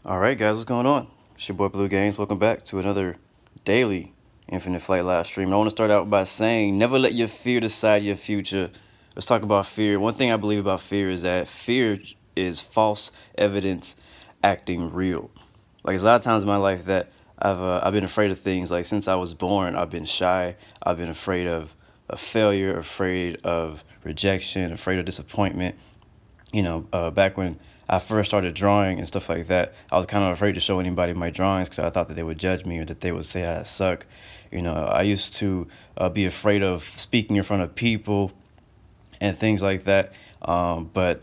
All right, guys, what's going on? It's your boy Blue Games. Welcome back to another daily Infinite Flight live stream. And I want to start out by saying, never let your fear decide your future. Let's talk about fear. One thing I believe about fear is that fear is false evidence acting real. Like, there's a lot of times in my life that I've been afraid of things. Like, since I was born, I've been shy. I've been afraid of failure, afraid of rejection, afraid of disappointment. Back when I first started drawing and stuff like that, I was kind of afraid to show anybody my drawings because I thought that they would judge me or that they would say I suck. I used to be afraid of speaking in front of people and things like that. But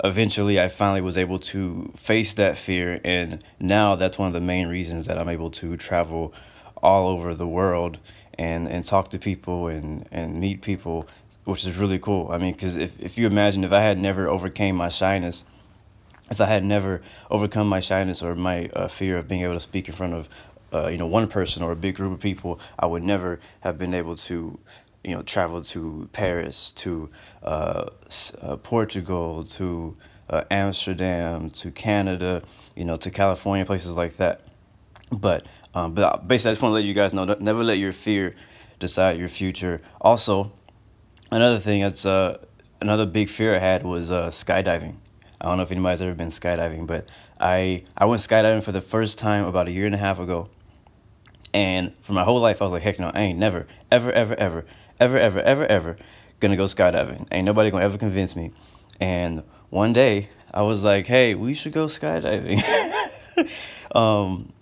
eventually I finally was able to face that fear, and now that's one of the main reasons that I'm able to travel all over the world and talk to people and meet people, which is really cool. I mean, because if you imagine, if I had never overcame my shyness, if I had never overcome my shyness or my fear of being able to speak in front of one person or a big group of people, I would never have been able to travel to Paris, to Portugal, to Amsterdam, to Canada, to California, places like that. But basically, I just want to let you guys know, never let your fear decide your future. Also, another thing that's another big fear I had was skydiving. I don't know if anybody's ever been skydiving, but I went skydiving for the first time about a year and a half ago. And for my whole life, I was like, heck no, I ain't never, ever, ever, ever, ever, ever, ever, ever gonna go skydiving. Ain't nobody gonna ever convince me. And one day, I was like, hey, we should go skydiving.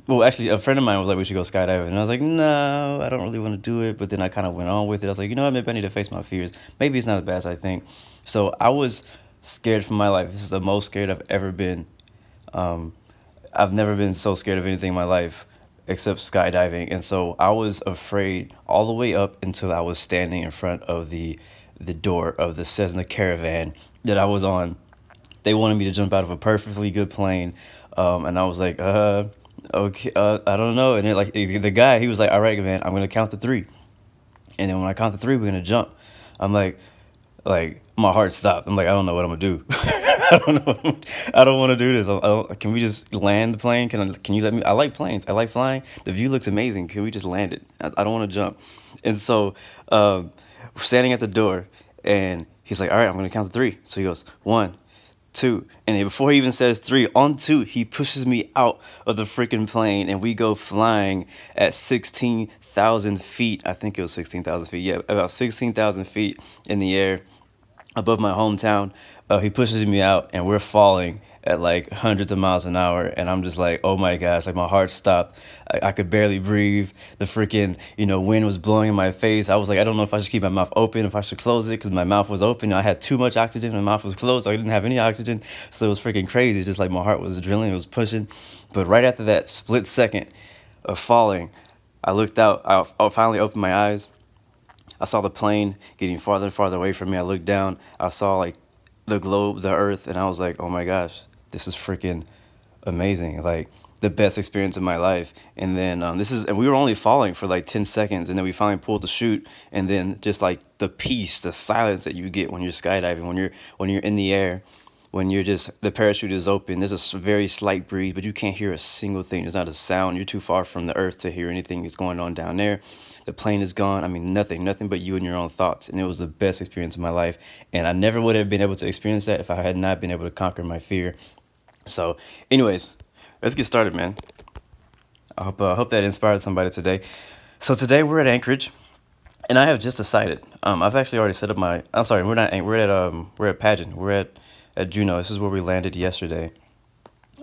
Well, actually, a friend of mine was like, we should go skydiving. And I was like, no, I don't really want to do it. But then I kind of went on with it. I was like, you know what, maybe I need to face my fears. Maybe it's not as bad as I think. So I was scared for my life. This is the most scared I've ever been. I've never been so scared of anything in my life except skydiving. And so I was afraid all the way up until I was standing in front of the door of the Cessna Caravan that I was on. They wanted me to jump out of a perfectly good plane. And I was like, okay, I don't know. And then, like, the guy, he was like, all right, man, I'm going to count to 3. And then when I count to 3, we're going to jump. I'm like, my heart stopped. I'm like, I don't know what I'm going to do. I don't know. I don't want to do this. Can we just land the plane? Can you let me? I like planes. I like flying. The view looks amazing. Can we just land it? I don't want to jump. And so we're standing at the door, and he's like, all right, I'm going to count to 3. So he goes, 1, 2, and then before he even says 3, on 2, he pushes me out of the freaking plane, and we go flying at 16,000 feet. I think it was 16,000 feet. Yeah, about 16,000 feet in the air above my hometown. He pushes me out, and we're falling at like hundreds of miles an hour, and I'm just like, oh my gosh, like my heart stopped. I could barely breathe. The freaking wind was blowing in my face. I was like, I don't know if I should keep my mouth open, if I should close it, because my mouth was open. I had too much oxygen, my mouth was closed, so I didn't have any oxygen. So it was freaking crazy. Just like my heart was drilling, it was pushing. But right after that split second of falling, I looked out. I finally opened my eyes. I saw the plane getting farther and farther away from me. I looked down. I saw like the globe, the earth, and I was like, oh my gosh, this is freaking amazing. Like the best experience of my life. And then and we were only falling for like 10 seconds, and then we finally pulled the chute, and then just like the peace, the silence that you get when you're skydiving, when you're in the air, when the parachute is open, there's a very slight breeze, but you can't hear a single thing. There's not a sound. You're too far from the earth to hear anything that's going on down there. The plane is gone. I mean, nothing but you and your own thoughts. And it was the best experience of my life. And I never would have been able to experience that if I had not been able to conquer my fear. So anyways, let's get started, man. I hope that inspired somebody today. So today we're at Anchorage, and I have just decided. I've actually already set up my. I'm sorry, we're not. We're at PAJN. We're at Juneau. This is where we landed yesterday.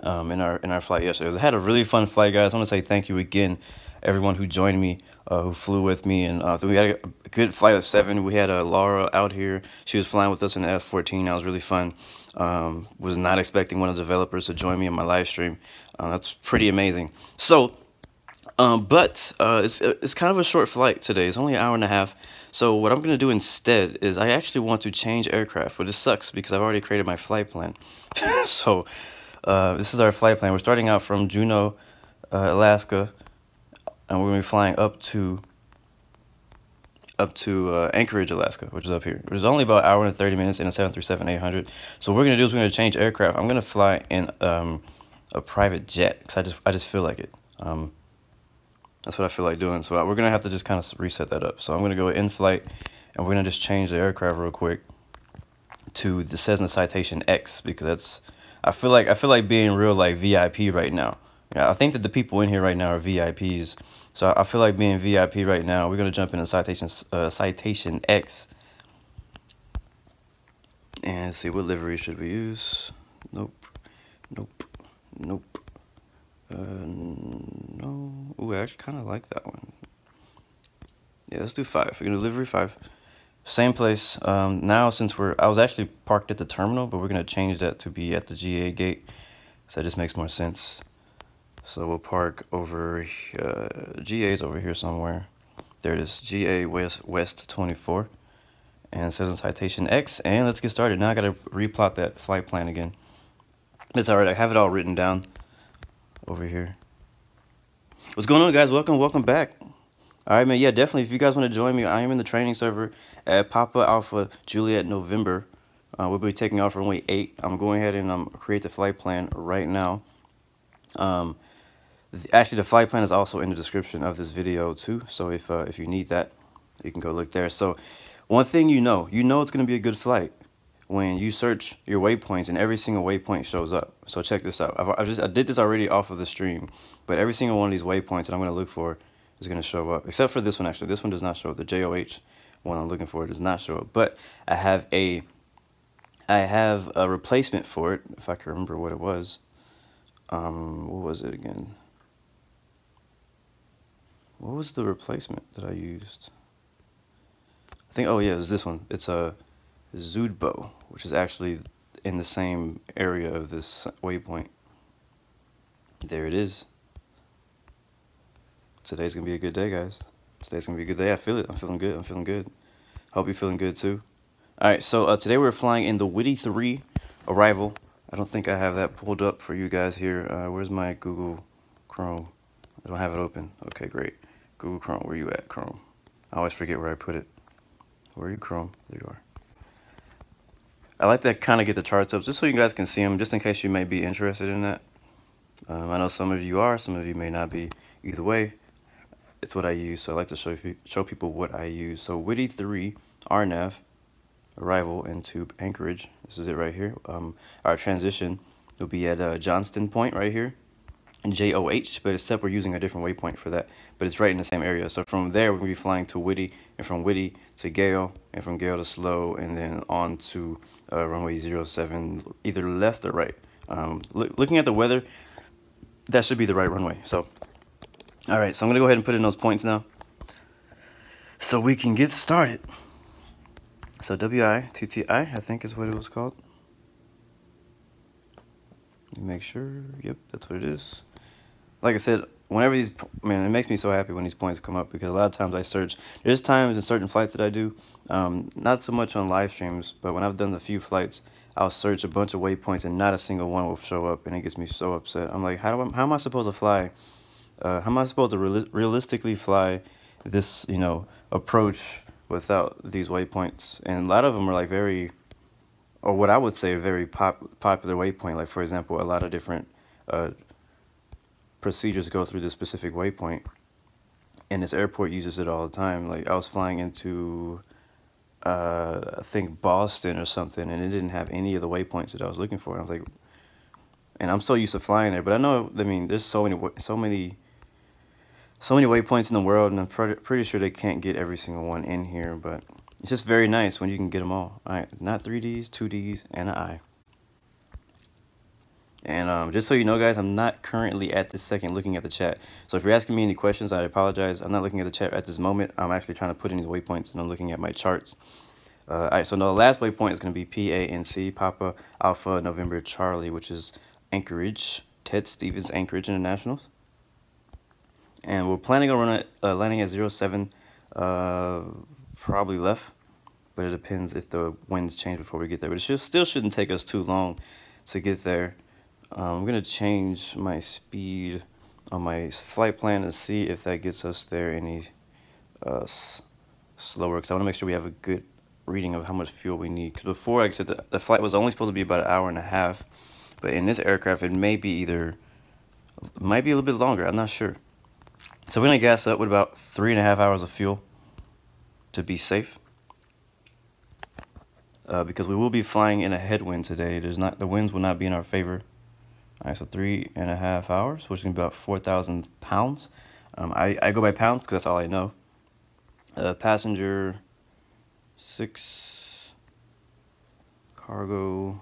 In our flight yesterday. I had a really fun flight, guys. I want to say thank you again, everyone who joined me, who flew with me, and we had a good flight of 7. We had Laura out here. She was flying with us in the F-14. That was really fun. Was not expecting one of the developers to join me in my live stream. That's pretty amazing. So, it's kind of a short flight today. It's only an hour and a half. So what I'm going to do instead is I actually want to change aircraft, but this sucks because I've already created my flight plan. So this is our flight plan. We're starting out from Juneau, Alaska, and we're going to be flying up to Anchorage, Alaska, which is up here. It's only about an hour and 30 minutes in a 737-800. So what we're going to do is we're going to change aircraft. I'm going to fly in a private jet, because I just feel like it. That's what I feel like doing. So we're gonna have to just kind of reset that up. So I'm gonna go in flight, and we're gonna just change the aircraft real quick to the Cessna Citation X, because that's I feel like being real like VIP right now. Yeah, I think that the people in here right now are VIPs. So I feel like being VIP right now. We're gonna jump into Citation X, and see what livery should we use. Nope, nope, nope. No. Ooh, I actually kind of like that one. Yeah, let's do 5. We're gonna do livery 5. Same place. Now since I was actually parked at the terminal, but we're gonna change that to be at the GA gate, so that just makes more sense. So we'll park over GA's over here somewhere. There it is, GA West 24, and it says in Citation X. And let's get started. Now I gotta replot that flight plan again. It's alright. I have it all written down over here. What's going on, guys? Welcome back. All right, man. Yeah, definitely. If you guys want to join me, I am in the training server at Papa Alpha Juliet November. We'll be taking off runway 8. I'm going ahead and create the flight plan right now. Actually, the flight plan is also in the description of this video too. So if you need that, you can go look there. So one thing you know it's going to be a good flight when you search your waypoints and every single waypoint shows up. So check this out. I did this already off of the stream, but every single one of these waypoints that I'm going to look for is going to show up, except for this one. Actually, this one does not show up. The JOH one I'm looking for does not show up, but I have a replacement for it, if I can remember what it was. What was it again? What was the replacement that I used? I think, oh yeah, it's this one. It's a Zudbo, which is actually in the same area of this waypoint. There it is. Today's gonna be a good day, guys. Today's gonna be a good day. I feel it. I'm feeling good. I'm feeling good. Hope you're feeling good too. All right, so today we're flying in the Whitty 3 arrival. I don't think I have that pulled up for you guys here. Where's my Google Chrome? I don't have it open. Okay, great. Google Chrome, where you at, Chrome? I always forget where I put it. Where are you, Chrome? There you are. I like to kind of get the charts up just so you guys can see them, just in case you may be interested in that. I know some of you are, some of you may not be. Either way, it's what I use, so I like to show people what I use. So Whitty 3 RNAV arrival into Anchorage. This is it right here. Our transition will be at Johnston Point right here, JOH, but except we're using a different waypoint for that, but it's right in the same area. So from there we're going to be flying to Whitty, and from Whitty to Gale, and from Gale to Slow, and then on to runway 07, either left or right. Looking at the weather, that should be the right runway. So all right, so I'm going to go ahead and put in those points now so we can get started. So WI2TI, I think is what it was called. Let me make sure. Yep, that's what it is. Like I said, whenever these, man, it makes me so happy when these points come up, because a lot of times I search. There's times in certain flights that I do, not so much on live streams, but when I've done the few flights, I'll search a bunch of waypoints and not a single one will show up, and it gets me so upset. I'm like, how am I supposed to fly? How am I supposed to realistically fly this, approach without these waypoints? And a lot of them are like very, or what I would say, a very popular waypoint. Like, for example, a lot of different procedures go through this specific waypoint, and this airport uses it all the time. Like, I was flying into, I think Boston or something, and it didn't have any of the waypoints that I was looking for. And I was like, and I'm so used to flying there, but I know, I mean, there's so many waypoints in the world, and I'm pretty sure they can't get every single one in here, but it's just very nice when you can get them all. All right, not 3Ds, 2Ds, and an I. And just so you know, guys, I'm not currently at this second looking at the chat. So if you're asking me any questions, I apologize. I'm not looking at the chat at this moment. I'm actually trying to put in these waypoints, and I'm looking at my charts. All right, so now the last waypoint is going to be PANC, Papa Alpha November Charlie, which is Anchorage, Ted Stevens Anchorage Internationals. And we're planning on landing at 07, probably left, but it depends if the winds change before we get there. But it still shouldn't take us too long to get there. I'm going to change my speed on my flight plan to see if that gets us there any slower, because I want to make sure we have a good reading of how much fuel we need. Because before, like I said, the flight was only supposed to be about an hour and a half, But in this aircraft, it may be a little bit longer. I'm not sure. So we're gonna gas up with about 3.5 hours of fuel to be safe. Because we will be flying in a headwind today. The winds will not be in our favor. All right, so 3.5 hours, which is gonna be about 4,000 pounds. I go by pounds because that's all I know. Passenger 6, cargo.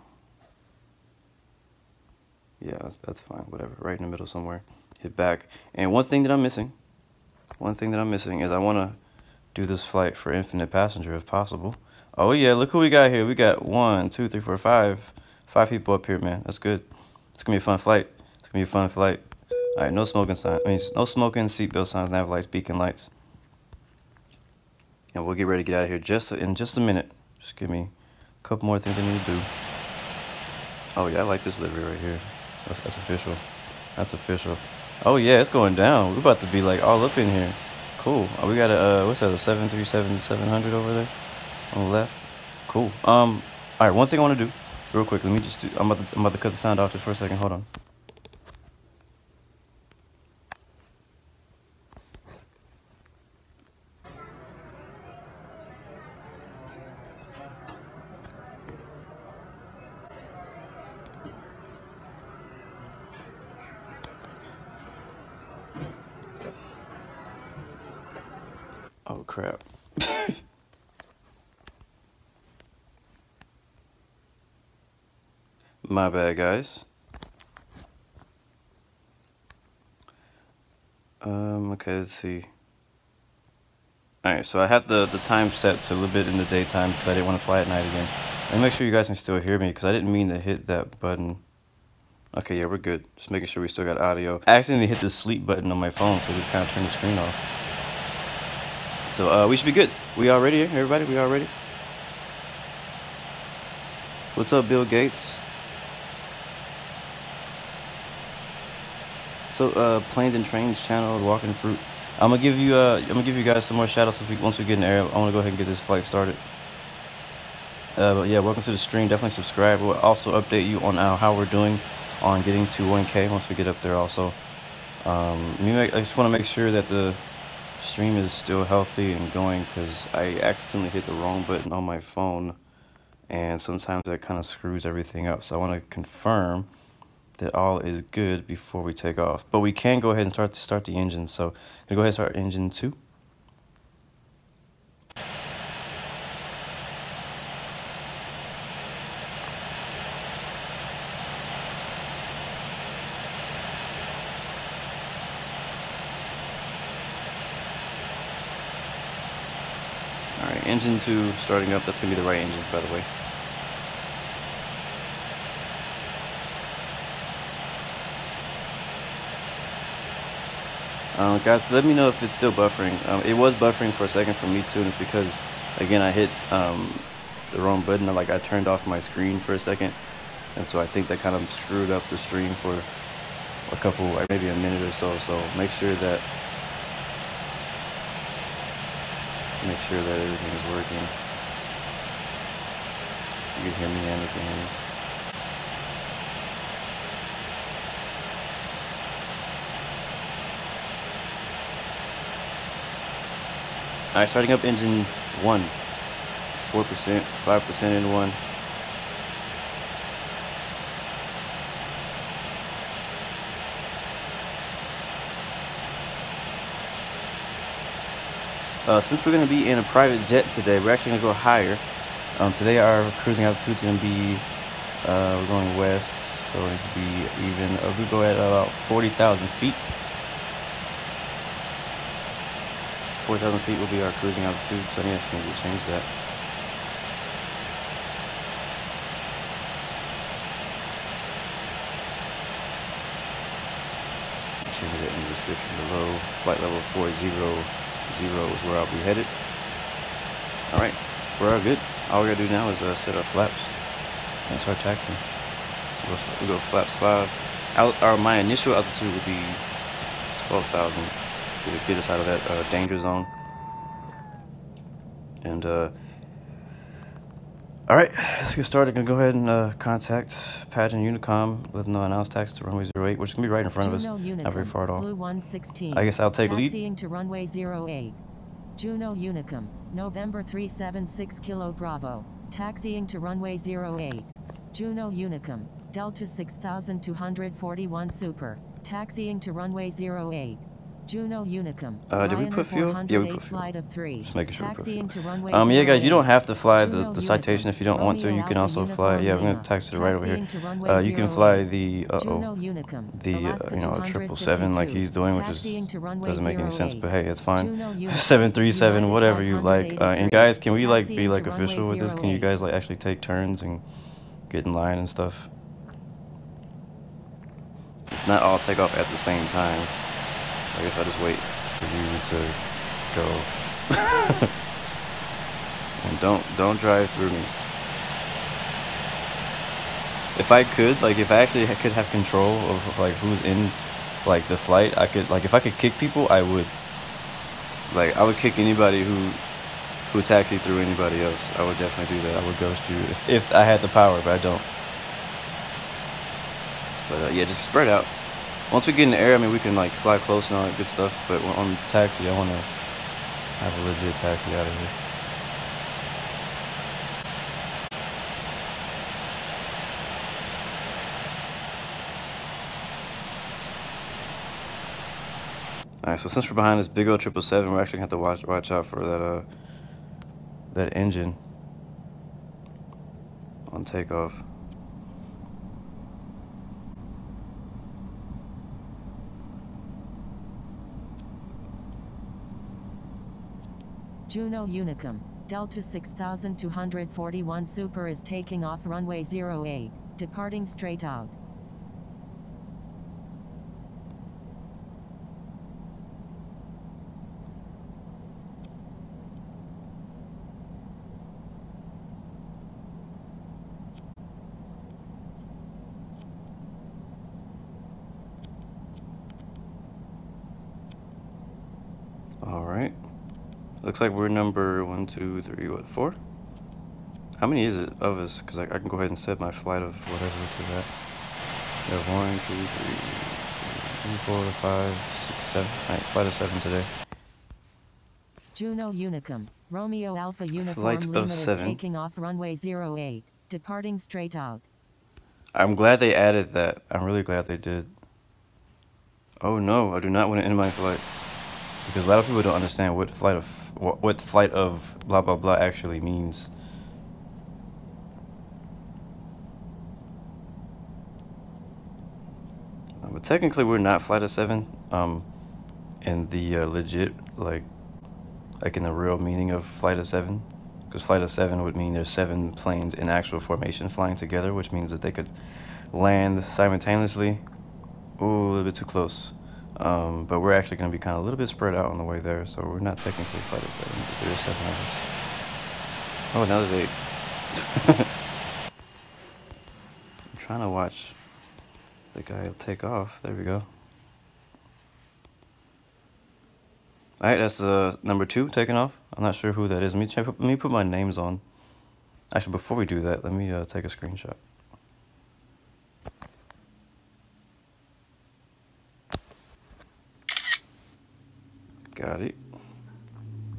Yeah, that's fine. Whatever, right in the middle somewhere. Hit back. And one thing that I'm missing is I want to do this flight for infinite passenger if possible. Oh yeah, look who we got here. We got 1, 2, 3, 4, 5 people up here, man. That's good. It's gonna be a fun flight. All right, no smoking sign. No smoking, seatbelt signs, nav lights, beacon lights. And we'll get ready to get out of here in just a minute. Just give me a couple more things I need to do. Oh yeah, I like this livery right here. That's official. That's official. Oh yeah, it's going down. We're about to be like all up in here. Cool. Oh, we got a what's that? A 737-700 over there on the left. Cool. All right. One thing I want to do, real quick. Let me just do. I'm about to cut the sound off just for a second. Hold on. Oh crap. My bad, guys. Okay, let's see. Alright, so I had the time set to a little bit in the daytime because I didn't want to fly at night again. Let me make sure you guys can still hear me because I didn't mean to hit that button. Okay, yeah, we're good. Just making sure we still got audio. I accidentally hit the sleep button on my phone, so I just kind of turned the screen off. So we should be good. We all ready here, everybody? We all ready? What's up, Bill Gates? So Planes and Trains channel, Walking Fruit. I'm gonna give you guys some more shout outs once we get in the air. I want to go ahead and get this flight started. But yeah, welcome to the stream. Definitely subscribe. We'll also update you on how we're doing on getting to 1K once we get up there. Also, I just want to make sure that the stream is still healthy and going because I accidentally hit the wrong button on my phone, and sometimes that kind of screws everything up. So I want to confirm that all is good before we take off. But we can go ahead and start the engine. So I'm gonna go ahead and start engine 2. Alright, engine 2 starting up. That's gonna be the right engine, by the way. Guys, let me know if it's still buffering. It was buffering for a second for me too, and it's because, again, I hit the wrong button. I turned off my screen for a second, and so I think that kind of screwed up the stream for a couple, maybe a minute or so. So make sure that everything is working. You can hear me and you can hear me. Alright, starting up engine 1. 4%, 5% in 1. Since we're going to be in a private jet today, we're actually going to go higher. Today our cruising altitude is going to be, we're going west, so it needs to be even. We go at about 40,000 feet. 4,000 feet will be our cruising altitude, so I think I need to change that. Change it in the description below. Flight level 400 is where I'll be headed. Alright, we're all good. All we gotta do now is set our flaps and start taxiing. We'll go flaps 5. My initial altitude would be 12,000. Get us out of that danger zone. And All right, let's get started. Gonna go ahead and contact PAJN Unicom with no announced taxi to runway 08, which is gonna be right in front of us, not very far at all. Blue 116. I guess I'll take lead. Taxiing to runway 08. Juno Unicom, November 376 Kilo Bravo. Taxiing to runway 08. Juno Unicom, Delta 6241 Super. Taxiing to runway 08. Juno Unicom. Did we put fuel? Yeah, we put fuel. Flight of 3. Just making sure we put fuel. To runway Yeah, guys, you don't 08. have to fly Juno the citation if you don't want to. You can also fly. Yeah, we're gonna taxi to right over here. You can 08. fly the Juno Unicom, the Alaska 777 like he's doing, which is Taxiing to runway doesn't make any sense. 08. But hey, it's fine. Juno Unicom, 737, whatever you like. 183. And guys, can we like be Taxiing like to official runway with this? Can you 08. guys like actually take turns and get in line and stuff? It's not all take off at the same time. I guess I'll just wait for you to go. And don't drive through me. If I could, like, if I actually could have control of like who's in like the flight, I could, like, if I could kick people, I would. Like, I would kick anybody who taxied through anybody else. I would definitely do that. I would ghost you if I had the power, but I don't. But yeah, just spread out. Once we get in the air, I mean, we can like fly close and all that good stuff. But on taxi, I want to have a legit taxi out of here. All right, so since we're behind this big old 777, we're actually gonna have to watch out for that engine on takeoff. Juno Unicom, Delta 6241 Super is taking off runway 08, departing straight out. All right. Looks like we're number 1, 2, 3, what, 4? How many is it of us? Because I can go ahead and set my flight of whatever to that. We have 1, 2, 3, 4, 5, 6, 7. All right, flight of 7 today. Juno Unicom, Romeo Alpha Uniform Flight Lima of is 7. taking off runway 08, departing straight out. I'm glad they added that. I'm really glad they did. Oh no, I do not want to end my flight. Because a lot of people don't understand what flight of blah blah blah actually means. But technically, we're not flight of 7. In the legit like in the real meaning of flight of 7, because flight of 7 would mean there's 7 planes in actual formation flying together, which means that they could land simultaneously. Ooh, a little bit too close. But we're actually going to be kind of a little bit spread out on the way there, so we're not technically flight of 7, but there's 7 of us. Oh, now there's 8. I'm trying to watch the guy take off. There we go. Alright, that's number 2 taking off. I'm not sure who that is. Let me put my names on. Actually, before we do that, let me take a screenshot. Got it.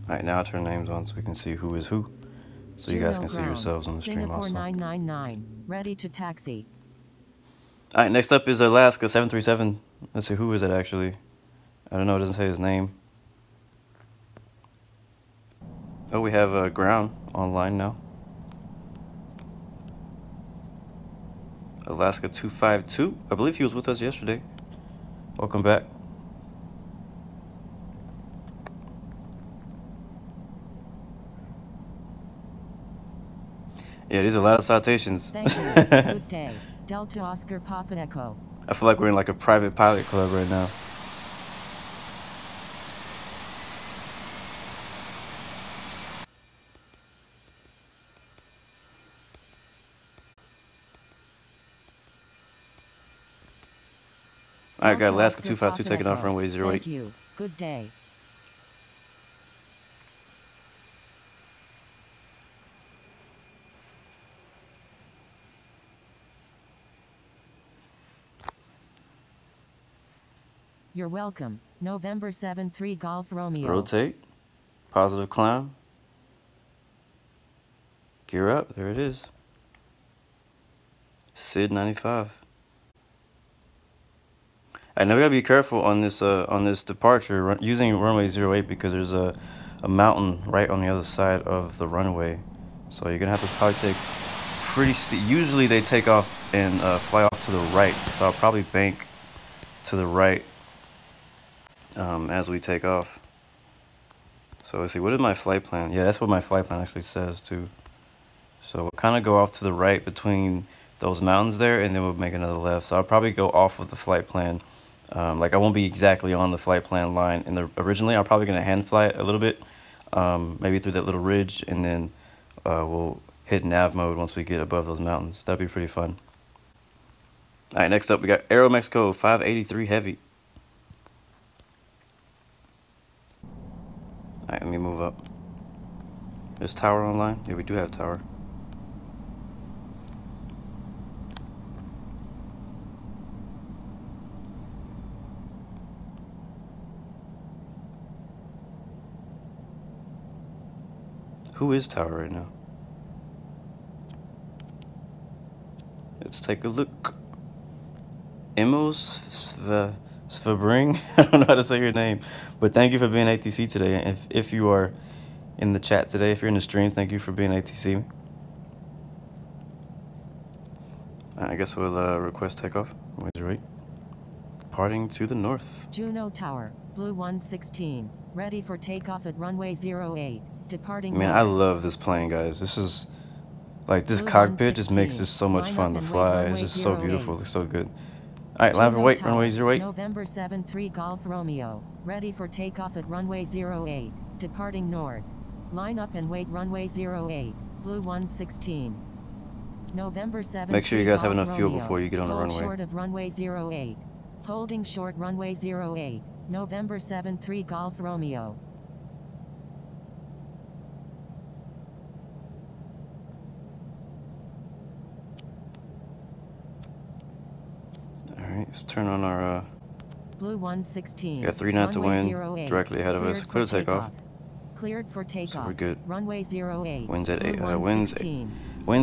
Alright, now I'll turn names on so we can see who is who. So you guys can see yourselves on the stream also. Singapore 999, ready to taxi. Alright, next up is Alaska 737. Let's see, who is it actually? I don't know, it doesn't say his name. Oh, we have ground online now. Alaska 252. I believe he was with us yesterday. Welcome back. Yeah, these are a lot of citations. Thank you. Good day. Delta Oscar Papa Echo. I feel like we're in like a private pilot club right now. Alright, got Alaska 252 taking off runway 08. Thank you. Good day. You're welcome. November 7-3 Golf Romeo. Rotate. Positive climb. Gear up. There it is. SID 95. I know we gotta be careful on this departure using runway 08 because there's a mountain right on the other side of the runway, so you're gonna have to probably take pretty steep. Usually they take off and fly off to the right, so I'll probably bank to the right as we take off. So let's see, what is my flight plan? Yeah, that's what my flight plan actually says too. So we'll kind of go off to the right between those mountains there, and then we'll make another left. So I'll probably go off of the flight plan. Like I won't be exactly on the flight plan line. And originally, I'm probably gonna hand fly it a little bit, maybe through that little ridge, and then we'll hit nav mode once we get above those mountains. That'd be pretty fun. All right, next up we got Aeromexico 583 Heavy. All right, let me move up. Is tower online? Yeah, we do have tower. Who is tower right now? Let's take a look. Emos Svabring. I don't know how to say your name, but thank you for being ATC today. And if you are in the chat today, if you're in the stream, thank you for being ATC. I guess we'll request takeoff. Right. Departing to the north. Juno Tower, Blue 116, ready for takeoff at runway 08. Departing. Man, I love this plane, guys. This is like this cockpit just makes this so much fun to fly. It's just so beautiful. It's so good. All right, line for wait, runway 08. November 7-3 Golf Romeo, ready for takeoff at runway 08. Departing north. Line up and wait runway 08. Blue 116. November 7. Make sure you guys have enough fuel before you get on the runway. Short of runway 08. Holding short runway 08. November 7-3 Golf Romeo. Alright, let's turn on our Blue 116. Got 3 knots to wind directly ahead of us. Clear takeoff. Cleared for takeoff. So we're good. Runway 08. Winds at 8. Winds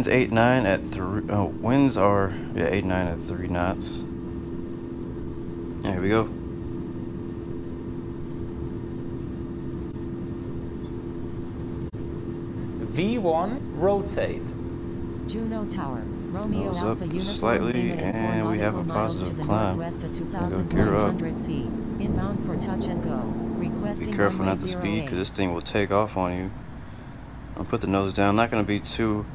8-9 at 3. Oh, winds are 8-9 at 3 knots. Here we go. V1 rotate. Juno Tower. Romeo Nose Alpha up Uniform slightly, Lima is 4 and we have a nautical miles positive to the climb. northwest at Go gear up. 2,100 feet. Inbound for touch and go. Requesting Be careful runway not to speed, 08. because this thing will take off on you. I'll put the nose down. Not going to be too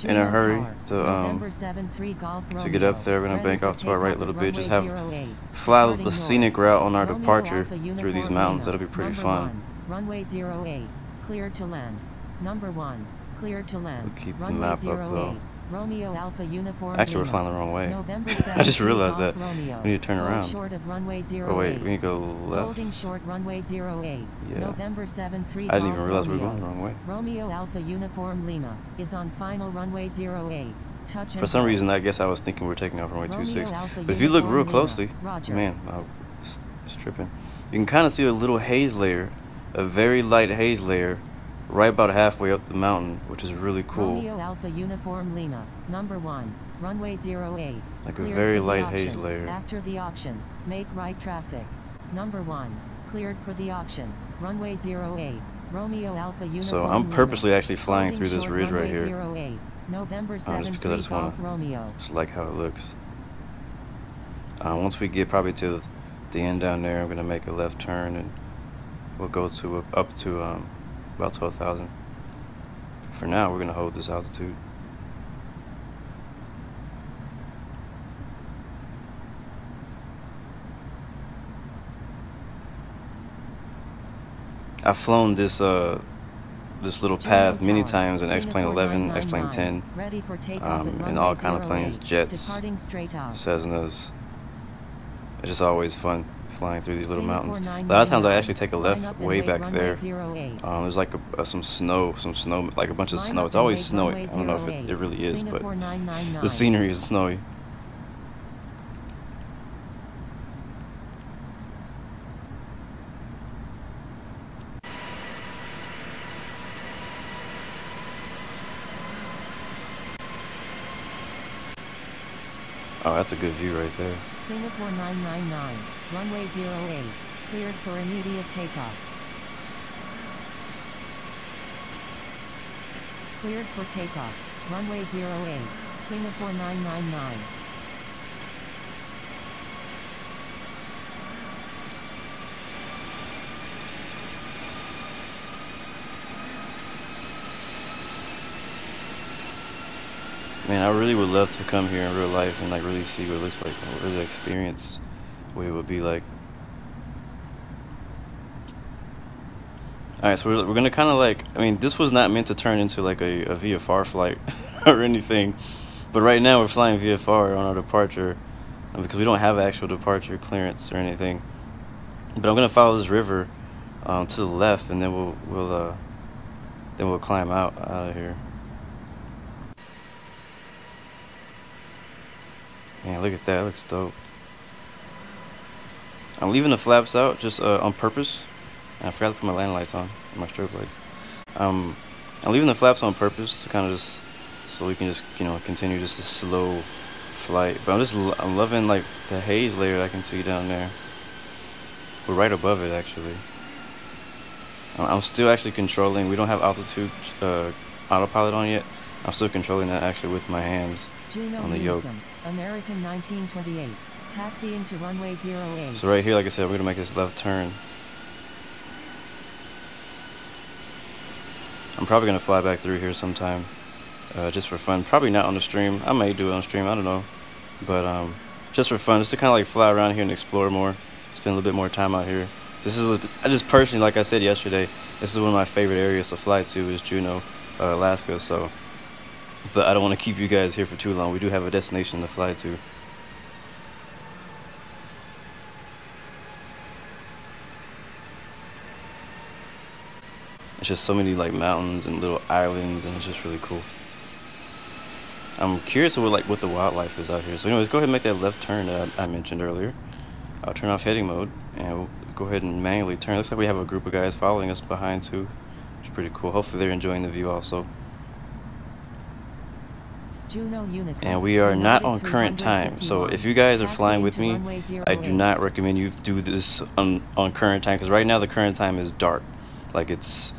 in Juno a hurry Tower. November 7-3 Golf to get Romeo. up there. We're going to bank Ready off for to our right a takeoff little at bit. Just runway have 08. fly Departing the north. scenic route on our Romeo departure Alpha through these Uniform mountains. Lima. That'll be pretty Number fun. 1. Runway 08. Cleared to land. Number 1. Cleared to land. We'll keep the Runway map up 08. though. Romeo Alpha Uniform Actually, we're Lima. flying the wrong way. November I just 7-3 realized Golf that. Romeo. We need to turn Hold around. short of runway 08. Oh wait, we need to go left. Holding short runway 08. Yeah. November 7-3 I didn't even Golf realize we were Romeo. going the wrong way. Romeo Alpha Uniform Lima is on final runway 08. Touch and For some go. reason, I guess I was thinking we are taking off runway Romeo 26. Alpha But if you look real Uniform closely, Lima. Roger. man, it's tripping. You can kind of see a little haze layer, a very light haze layer, right about halfway up the mountain, which is really cool. Romeo Alpha Uniform Lima, number 1, runway 08. Like a Cleared very for the light auction. haze layer. After the auction, make right traffic. Number 1, cleared for the auction, runway 08. Romeo Alpha Uniform So I'm Lima. purposely actually flying Holding through this short ridge right runway here. 08. November Just 7 because I just want Golf Romeo. to like how it looks. Once we get probably to the end down there, I'm going to make a left turn and we'll go to up to about 12,000. For now, we're going to hold this altitude. I've flown this this little path many times in X-Plane 11, X-Plane 10, Ready for takeoff at and all runway kind of planes, 08. jets, Departing straight out. Cessnas. It's just always fun flying through these little Singapore mountains. A 999. lot of times I actually take a Line up left and way wait back runway there. 08. There's like some snow, like a bunch of Line snow. up It's and always wait snowy. runway I don't know if 08. it really is, but Singapore 999. the scenery is snowy. Oh, that's a good view right there. Singapore 999, runway 08, cleared for immediate takeoff. Cleared for takeoff, runway 08, Singapore 999. Man, I really would love to come here in real life and like really see what it looks like, and really experience what it would be like. Alright, so we're gonna kind of like, I mean, this was not meant to turn into like a VFR flight or anything, but right now we're flying VFR on our departure because we don't have actual departure clearance or anything. But I'm gonna follow this river to the left, and then we'll climb out of here. Man, look at that, it looks dope. I'm leaving the flaps out just on purpose. I forgot to put my landing lights on, my strobe lights. I'm leaving the flaps on purpose to kind of just, so we can just, you know, continue just a slow flight. But I'm loving like the haze layer I can see down there. We're right above it actually. I'm still actually controlling, we don't have altitude autopilot on yet. I'm still controlling that actually with my hands on the yoke. American 1928, taxiing to runway 08. So right here, like I said, we're gonna make this left turn. I'm probably gonna fly back through here sometime, just for fun. Probably not on the stream. I may do it on stream. I don't know, but just for fun, just to kind of like fly around here and explore more, spend a little bit more time out here. I just personally, like I said yesterday, this is one of my favorite areas to fly to is Juneau, Alaska. So. But I don't want to keep you guys here for too long. We do have a destination to fly to. It's just so many like mountains and little islands, and it's just really cool. I'm curious what the wildlife is out here. So anyways, go ahead and make that left turn that I mentioned earlier. I'll turn off heading mode, and we'll go ahead and manually turn. Looks like we have a group of guys following us behind too, which is pretty cool. Hopefully they're enjoying the view also. And we are not on current time, so if you guys are flying with me, I do not recommend you do this on current time, because right now the current time is dark. Like it's,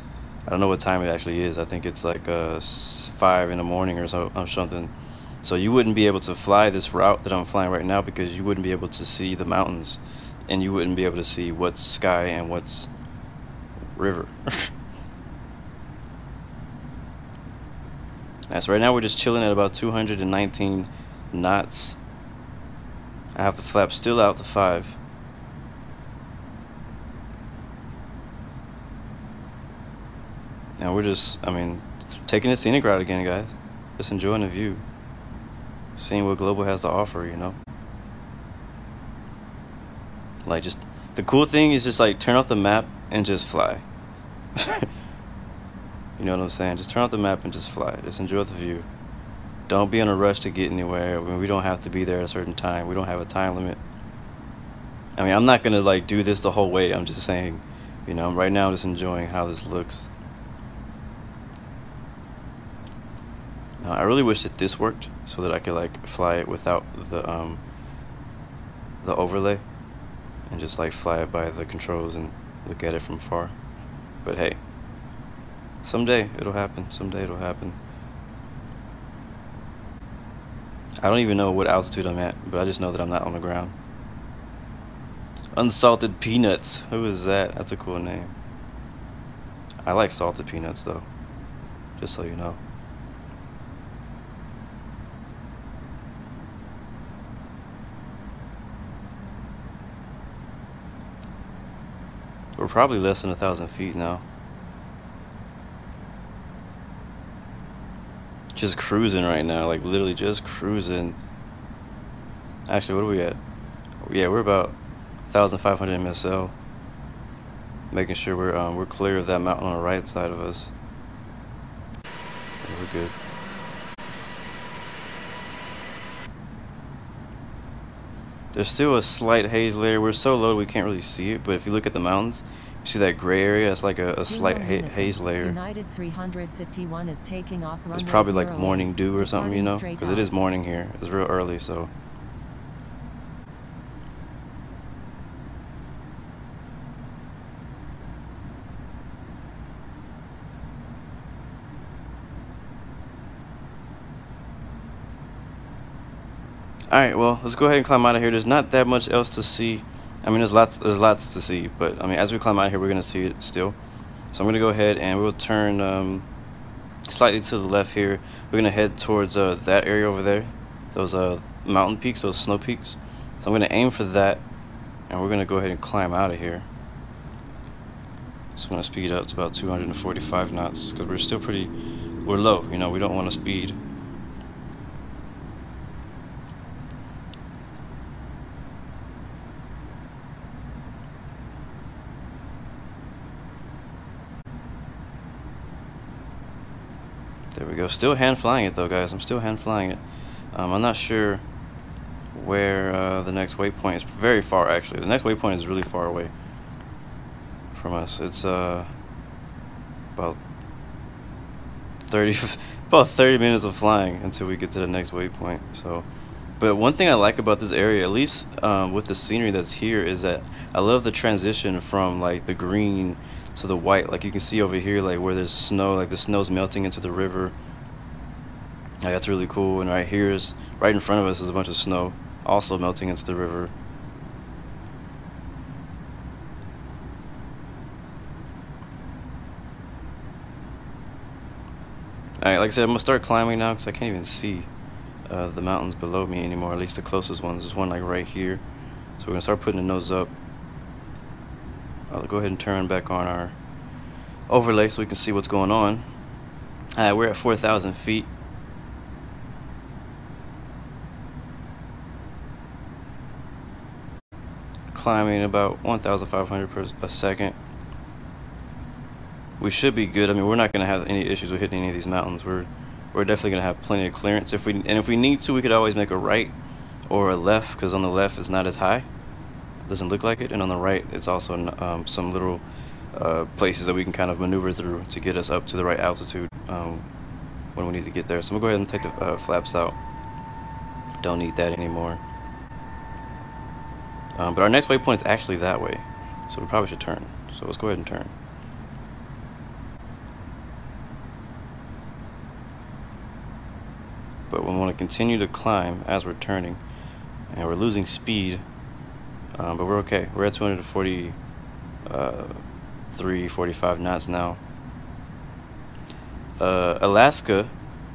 I don't know what time it actually is. I think it's like 5 in the morning or something. So you wouldn't be able to fly this route that I'm flying right now, because you wouldn't be able to see the mountains, and you wouldn't be able to see what's sky and what's river. So right now we're just chilling at about 219 knots. I have the flaps still out to 5. Now we're just, I mean, taking the scenic route again, guys. Just enjoying the view. Seeing what Global has to offer, you know. Like, just, the cool thing is just like turn off the map and just fly. You know what I'm saying? Just turn off the map and just fly. Just enjoy the view. Don't be in a rush to get anywhere. I mean, we don't have to be there at a certain time. We don't have a time limit. I mean, I'm not going to like do this the whole way. I'm just saying, you know, right now I'm just enjoying how this looks. Now, I really wish that this worked so that I could like fly it without the overlay and just like fly it by the controls and look at it from far. But hey, someday it'll happen. Someday it'll happen. I don't even know what altitude I'm at, but I just know that I'm not on the ground. Unsalted Peanuts. Who is that? That's a cool name. I like salted peanuts though, just so you know. We're probably less than 1,000 feet now. Just cruising right now, like literally just cruising. Actually, what are we at? Yeah, we're about 1,500 MSL. Making sure we're clear of that mountain on the right side of us. Yeah, we're good. There's still a slight haze layer. We're so low we can't really see it, but if you look at the mountains, you see that gray area? It's like a slight haze layer. United 351 is taking off it's probably like morning dew or something, you know? Because it is morning here. It's real early, so Alright, well, let's go ahead and climb out of here. There's not that much else to see. I mean, there's lots to see, but I mean, as we climb out of here, we're gonna see it still. So I'm gonna go ahead and we'll turn slightly to the left here. We're gonna head towards that area over there, those mountain peaks, those snow peaks. So I'm gonna aim for that, and we're gonna go ahead and climb out of here. So I'm gonna speed up to about 245 knots because we're low. You know, we don't want to speed. There we go. Still hand flying it though, guys. I'm still hand flying it. I'm not sure where the next waypoint is. Very far, actually. The next waypoint is really far away from us. It's about 30 minutes of flying until we get to the next waypoint. So, but one thing I like about this area, at least with the scenery that's here, is that I love the transition from like the green to the white. Like you can see over here, like where there's snow, like the snow's melting into the river. Like, that's really cool. And right here is, right in front of us is a bunch of snow also melting into the river. Alright, like I said, I'm gonna start climbing now because I can't even see the mountains below me anymore, at least the closest ones. There's one like right here. So we're gonna start putting the nose up. I'll go ahead and turn back on our overlay so we can see what's going on. We're at 4,000 feet. Climbing about 1,500 per second. We should be good. I mean, we're not going to have any issues with hitting any of these mountains. We're definitely going to have plenty of clearance. If we need to, we could always make a right or a left, because on the left it's not as high. Doesn't look like it, and on the right it's also some little places that we can kind of maneuver through to get us up to the right altitude when we need to get there. So I'm gonna go ahead and take the flaps out. Don't need that anymore. But our next waypoint is actually that way, so we probably should turn. So let's go ahead and turn. But we want to continue to climb as we're turning, and we're losing speed. But we're okay. We're at 243-45 knots now. Alaska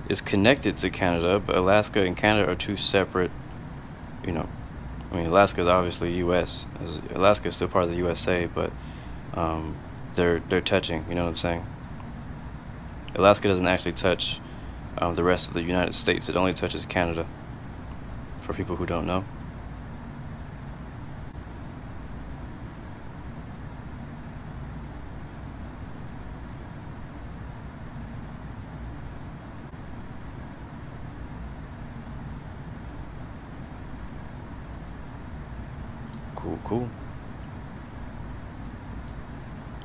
is connected to Canada, but Alaska and Canada are two separate, you know, I mean, Alaska is obviously U.S. Alaska is still part of the USA, but they're touching, you know what I'm saying? Alaska doesn't actually touch the rest of the United States. It only touches Canada, for people who don't know. Cool.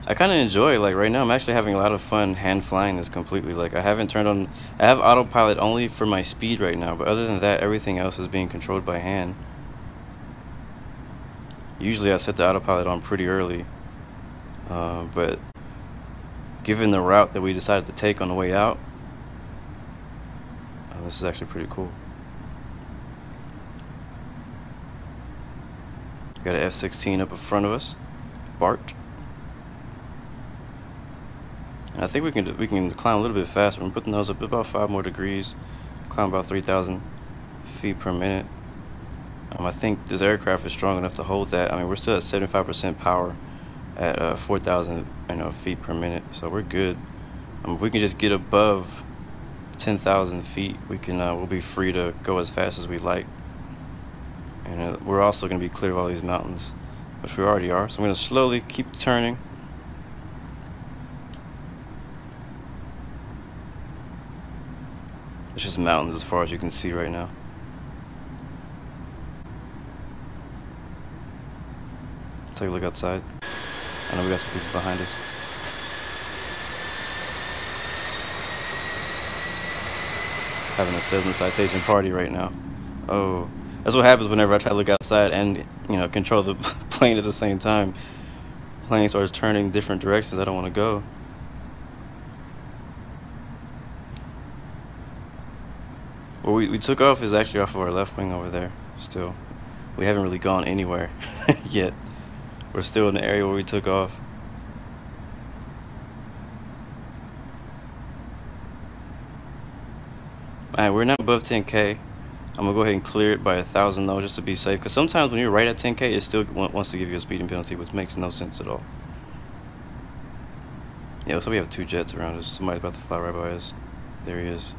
I kind of enjoy, like right now I'm actually having a lot of fun hand flying this completely. Like I have autopilot only for my speed right now, but other than that everything else is being controlled by hand. Usually I set the autopilot on pretty early, but given the route that we decided to take on the way out, this is actually pretty cool. Got an F-16 up in front of us, Bart. And I think we can climb a little bit faster. I'm putting those up about 5 more degrees. Climb about 3,000 feet per minute. I think this aircraft is strong enough to hold that. I mean, we're still at 75% power at 4,000 feet per minute, so we're good. If we can just get above 10,000 feet, we can we'll be free to go as fast as we like. And we're also going to be clear of all these mountains, which we already are. So I'm going to slowly keep turning. It's just mountains as far as you can see right now. Take a look outside. I know we got some people behind us. Having a Cessna Citation party right now. Oh. That's what happens whenever I try to look outside and, control the plane at the same time. The plane starts turning different directions I don't want to go. Where we took off is actually off of our left wing over there. still. We haven't really gone anywhere yet. We're still in the area where we took off. Alright, we're now above 10K. I'm gonna go ahead and clear it by 1,000 though, just to be safe. Because sometimes when you're right at 10K, it still wants to give you a speeding penalty, which makes no sense at all. Yeah, looks like we have 2 jets around us. Somebody's about to fly right by us. There he is.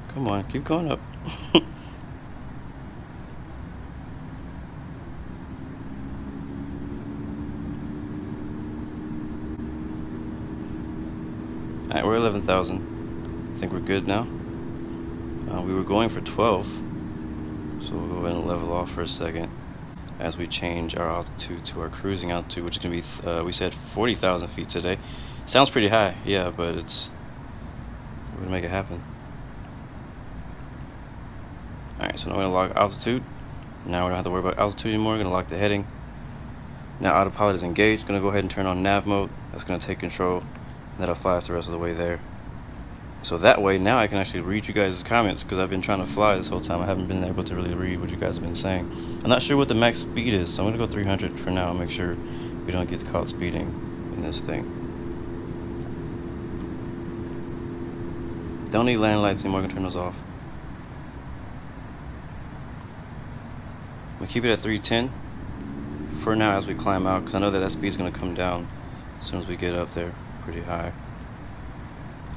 Come on, keep going up. Alright, we're 11,000. I think we're good now. We were going for 12, so we'll go ahead and level off for a second as we change our altitude to our cruising altitude, which is going to be, we said 40,000 feet today. Sounds pretty high, yeah, but we're going to make it happen. Alright, so now we're going to lock altitude. Now we don't have to worry about altitude anymore. We're going to lock the heading. Now autopilot is engaged. Going to go ahead and turn on nav mode. That's going to take control. And that'll fly us the rest of the way there. So that way, now I can actually read you guys' comments, because I've been trying to fly this whole time. I haven't been able to really read what you guys have been saying. I'm not sure what the max speed is, so I'm going to go 300 for now and make sure we don't get caught speeding in this thing. Don't need land lights anymore. I'm going to turn those off. We keep it at 310 for now as we climb out, because I know that that speed is going to come down as soon as we get up there pretty high.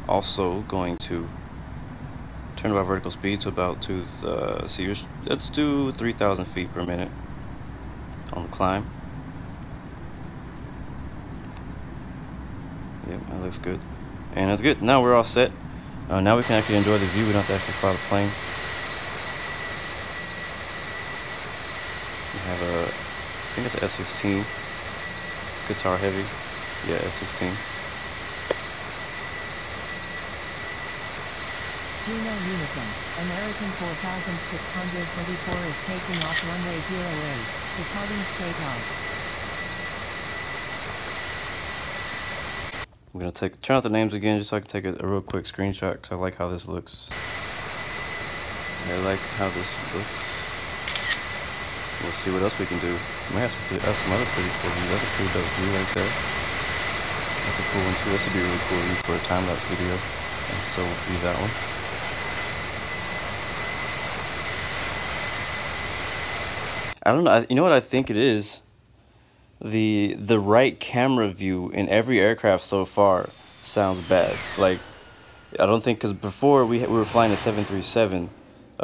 Also going to turn up our vertical speed to about let's do 3,000 feet per minute on the climb. Yep, that looks good. And that's good. Now we're all set. Now we can actually enjoy the view. We don't have to actually fly the plane. We have a, I think it's an S16, guitar heavy, yeah, S16. Juno Unicum, American 4624 is taking off runway 08, departing straight on. I'm gonna turn out the names again just so I can take a real quick screenshot, because I like how this looks. I like how this looks. We'll see what else we can do. We have some other pretty cool views. That's a pretty dope view right there. That's a cool one too. This would be a really cool view for a time-lapse video. And so we'll view that one. I don't know. You know what I think it is? The right camera view in every aircraft so far sounds bad. Like, I don't think, because before we were flying a 737,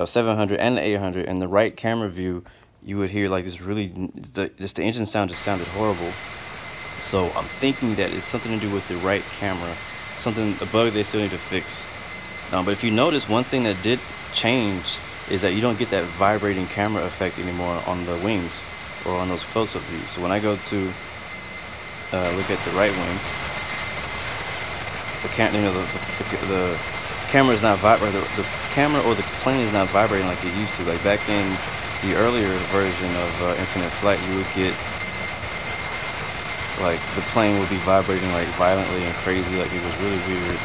700 and the 800, and the right camera view, you would hear like this really, just the engine sound just sounded horrible. So I'm thinking that it's something to do with the right camera, a bug they still need to fix. But if you notice, one thing that did change is that you don't get that vibrating camera effect anymore on the wings or on those close-up views. So when I go to look at the right wing, the camera is not vibrating. The camera or the plane is not vibrating like it used to. Like back in the earlier version of Infinite Flight, you would get like the plane would be vibrating like violently and crazy, like it was really weird.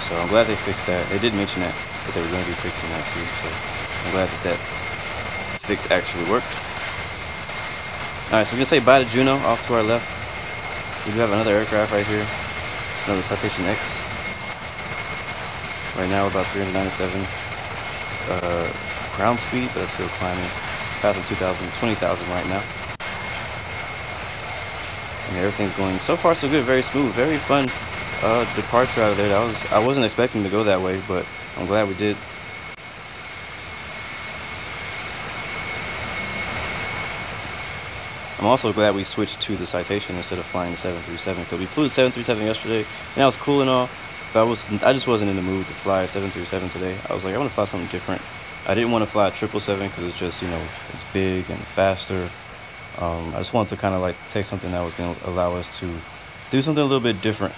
So I'm glad they fixed that. They did mention that they were going to be fixing that too. So I'm glad that fix actually worked. Alright, so we're going to say bye to Juno off to our left. We do have another aircraft right here. It's another Citation X. Right now we're about 397 ground speed, but it's still climbing. Passing 20,000 right now. And everything's going so far so good, very smooth, very fun departure out of there. I wasn't expecting to go that way, but I'm glad we did. I'm also glad we switched to the Citation instead of flying the 737, because we flew the 737 yesterday, and that was cool and all, but I just wasn't in the mood to fly a 737 today. I was like, I want to fly something different. I didn't want to fly a 777 because it's just, you know, it's big and faster. I just wanted to kind of like take something that was going to allow us to do something a little bit different.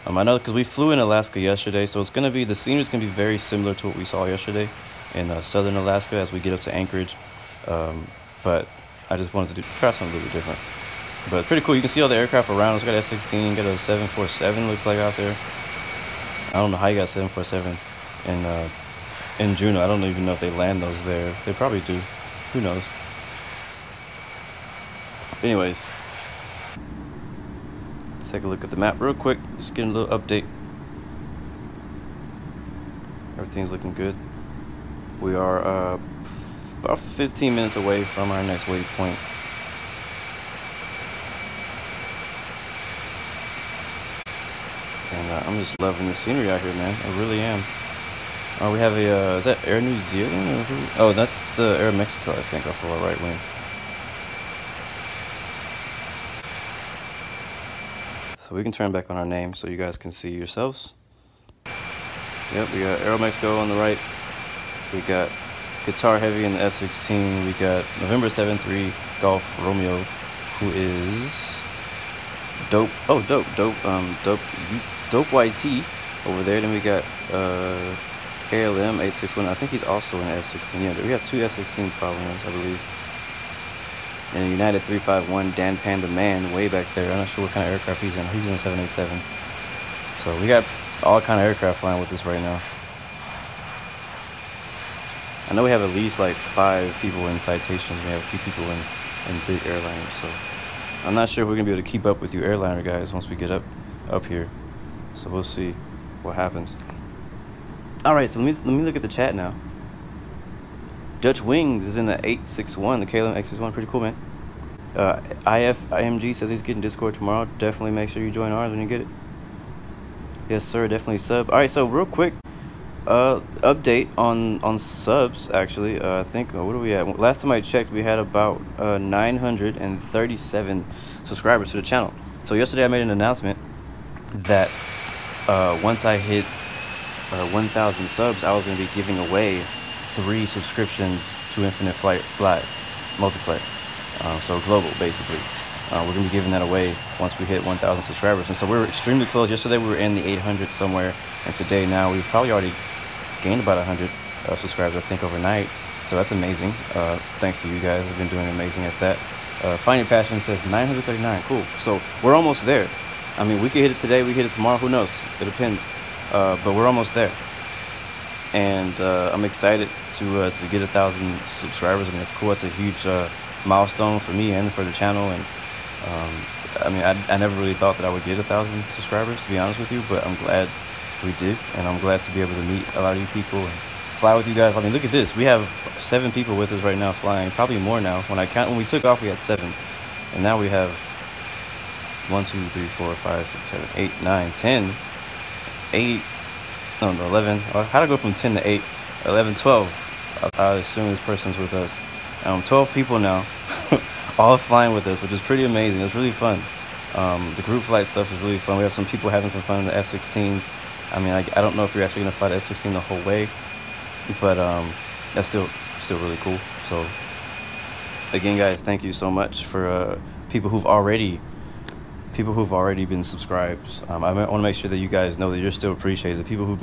I know because we flew in Alaska yesterday, so it's going to be, the scenery is going to be very similar to what we saw yesterday in southern Alaska as we get up to Anchorage. But I just wanted to try something a little bit different. But it's pretty cool. You can see all the aircraft around. It's got F-16, got a 747 looks like out there. I don't know how you got 747 in Juneau. I don't even know if they land those there. They probably do. Who knows? Anyways, let's take a look at the map real quick. Just getting a little update. Everything's looking good. We are about 15 minutes away from our next waypoint. And I'm just loving the scenery out here, man. I really am. We have a, is that Air New Zealand or who? Oh, that's the Air Mexico, I think, off of our right wing. So we can turn back on our name so you guys can see yourselves. Yep, we got Aero Mexico on the right. We got Guitar Heavy in the F-16. We got November 7-3 Golf Romeo, who is Dope. Oh, Dope YT over there. Then we got KLM 861. I think he's also in F-16. Yeah, we have two F-16s following us, I believe. And United 351 Dan Panda Man way back there. I'm not sure what kind of aircraft he's in. He's in a 787. So we got all kind of aircraft flying with us right now. I know we have at least like 5 people in citations. We have a few people in big airliners. So I'm not sure if we're gonna be able to keep up with you airliner guys once we get up here. So we'll see what happens. All right, so let me look at the chat now. Dutch Wings is in the 861, the KLM X61. Pretty cool, man. IMG says he's getting Discord tomorrow. Definitely make sure you join ours when you get it. Yes, sir. Definitely sub. All right, so real quick, update on subs. Actually, I think what are we at? Last time I checked, we had about 937 subscribers to the channel. So yesterday I made an announcement that once I hit 1,000 subs, I was going to be giving away 3 subscriptions to Infinite Flight Live multiplayer. So global, basically. We're going to be giving that away once we hit 1,000 subscribers. And so we were extremely close. Yesterday we were in the 800 somewhere, and today now we've probably already gained about 100 subscribers, I think, overnight. So that's amazing. Thanks to you guys. Have been doing amazing at that. Finding Passion says 939. Cool. So we're almost there. I mean, we could hit it today, we hit it tomorrow. Who knows? It depends. But we're almost there. And I'm excited to get 1,000 subscribers. I mean, that's cool. It's a huge milestone for me and for the channel. And I mean, I never really thought that I would get 1,000 subscribers, to be honest with you, but I'm glad we did, and I'm glad to be able to meet a lot of you people and fly with you guys. I mean, look at this. We have 7 people with us right now flying, probably more now. When we took off, we had 7, and now we have 1, 2, 3, 4, 5, 6, 7, 8, 9, 10, 8, no, 11. How to go from 10 to 8, 11, 12. I assume this person's with us. 12 people now. All flying with us, which is pretty amazing. It's really fun. The group flight stuff is really fun. We have some people having some fun in the F-16s. I mean, I don't know if you're actually going to fly the F-16 the whole way, but that's still really cool. So again, guys, thank you so much for people who've already been subscribed. I want to make sure that you guys know that you're still appreciated. The people who've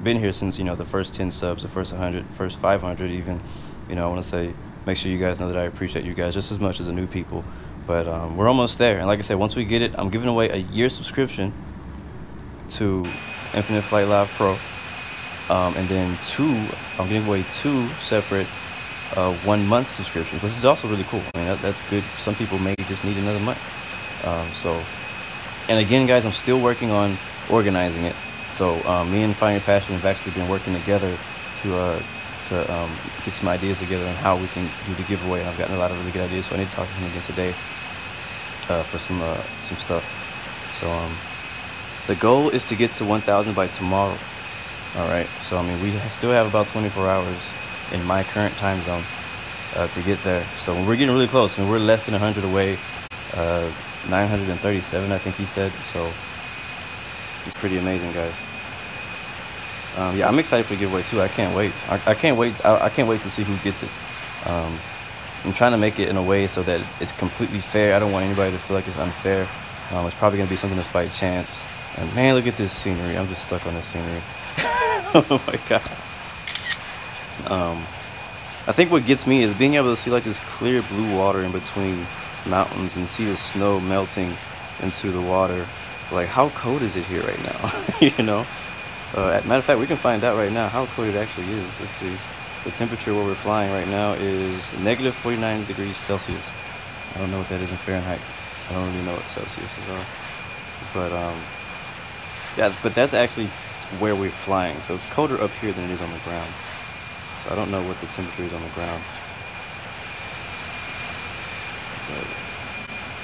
been here since, you know, the first 10 subs, the first 100, first 500 even. You know, I want to say, make sure you guys know that I appreciate you guys just as much as the new people. But we're almost there. And like I said, once we get it, I'm giving away a year subscription to Infinite Flight Live Pro. And then I'm giving away 2 separate 1-month subscriptions, which is also really cool. I mean, that's good. Some people maybe just need another month. And again, guys, I'm still working on organizing it. So me and Finding Passion have actually been working together to get some ideas together on how we can do the giveaway, and I've gotten a lot of really good ideas, so I need to talk to him again today for some stuff. So the goal is to get to 1,000 by tomorrow. All right, so I mean, we still have about 24 hours in my current time zone to get there. So we're getting really close. I mean, we're less than 100 away. 937, I think he said. So it's pretty amazing, guys. Yeah, I'm excited for the giveaway too. I can't wait. I can't wait. I can't wait to see who gets it. I'm trying to make it in a way so that it's completely fair. I don't want anybody to feel like it's unfair. It's probably gonna be something that's by chance. And man, look at this scenery. I'm just stuck on this scenery. Oh my god. I think what gets me is being able to see like this clear blue water in between mountains and see the snow melting into the water. Like, how cold is it here right now? You know? Matter of fact, we can find out right now how cold it actually is. Let's see. The temperature where we're flying right now is negative 49 degrees Celsius. I don't know what that is in Fahrenheit. I don't really know what Celsius are. But, yeah, but that's actually where we're flying. So it's colder up here than it is on the ground. So I don't know what the temperature is on the ground.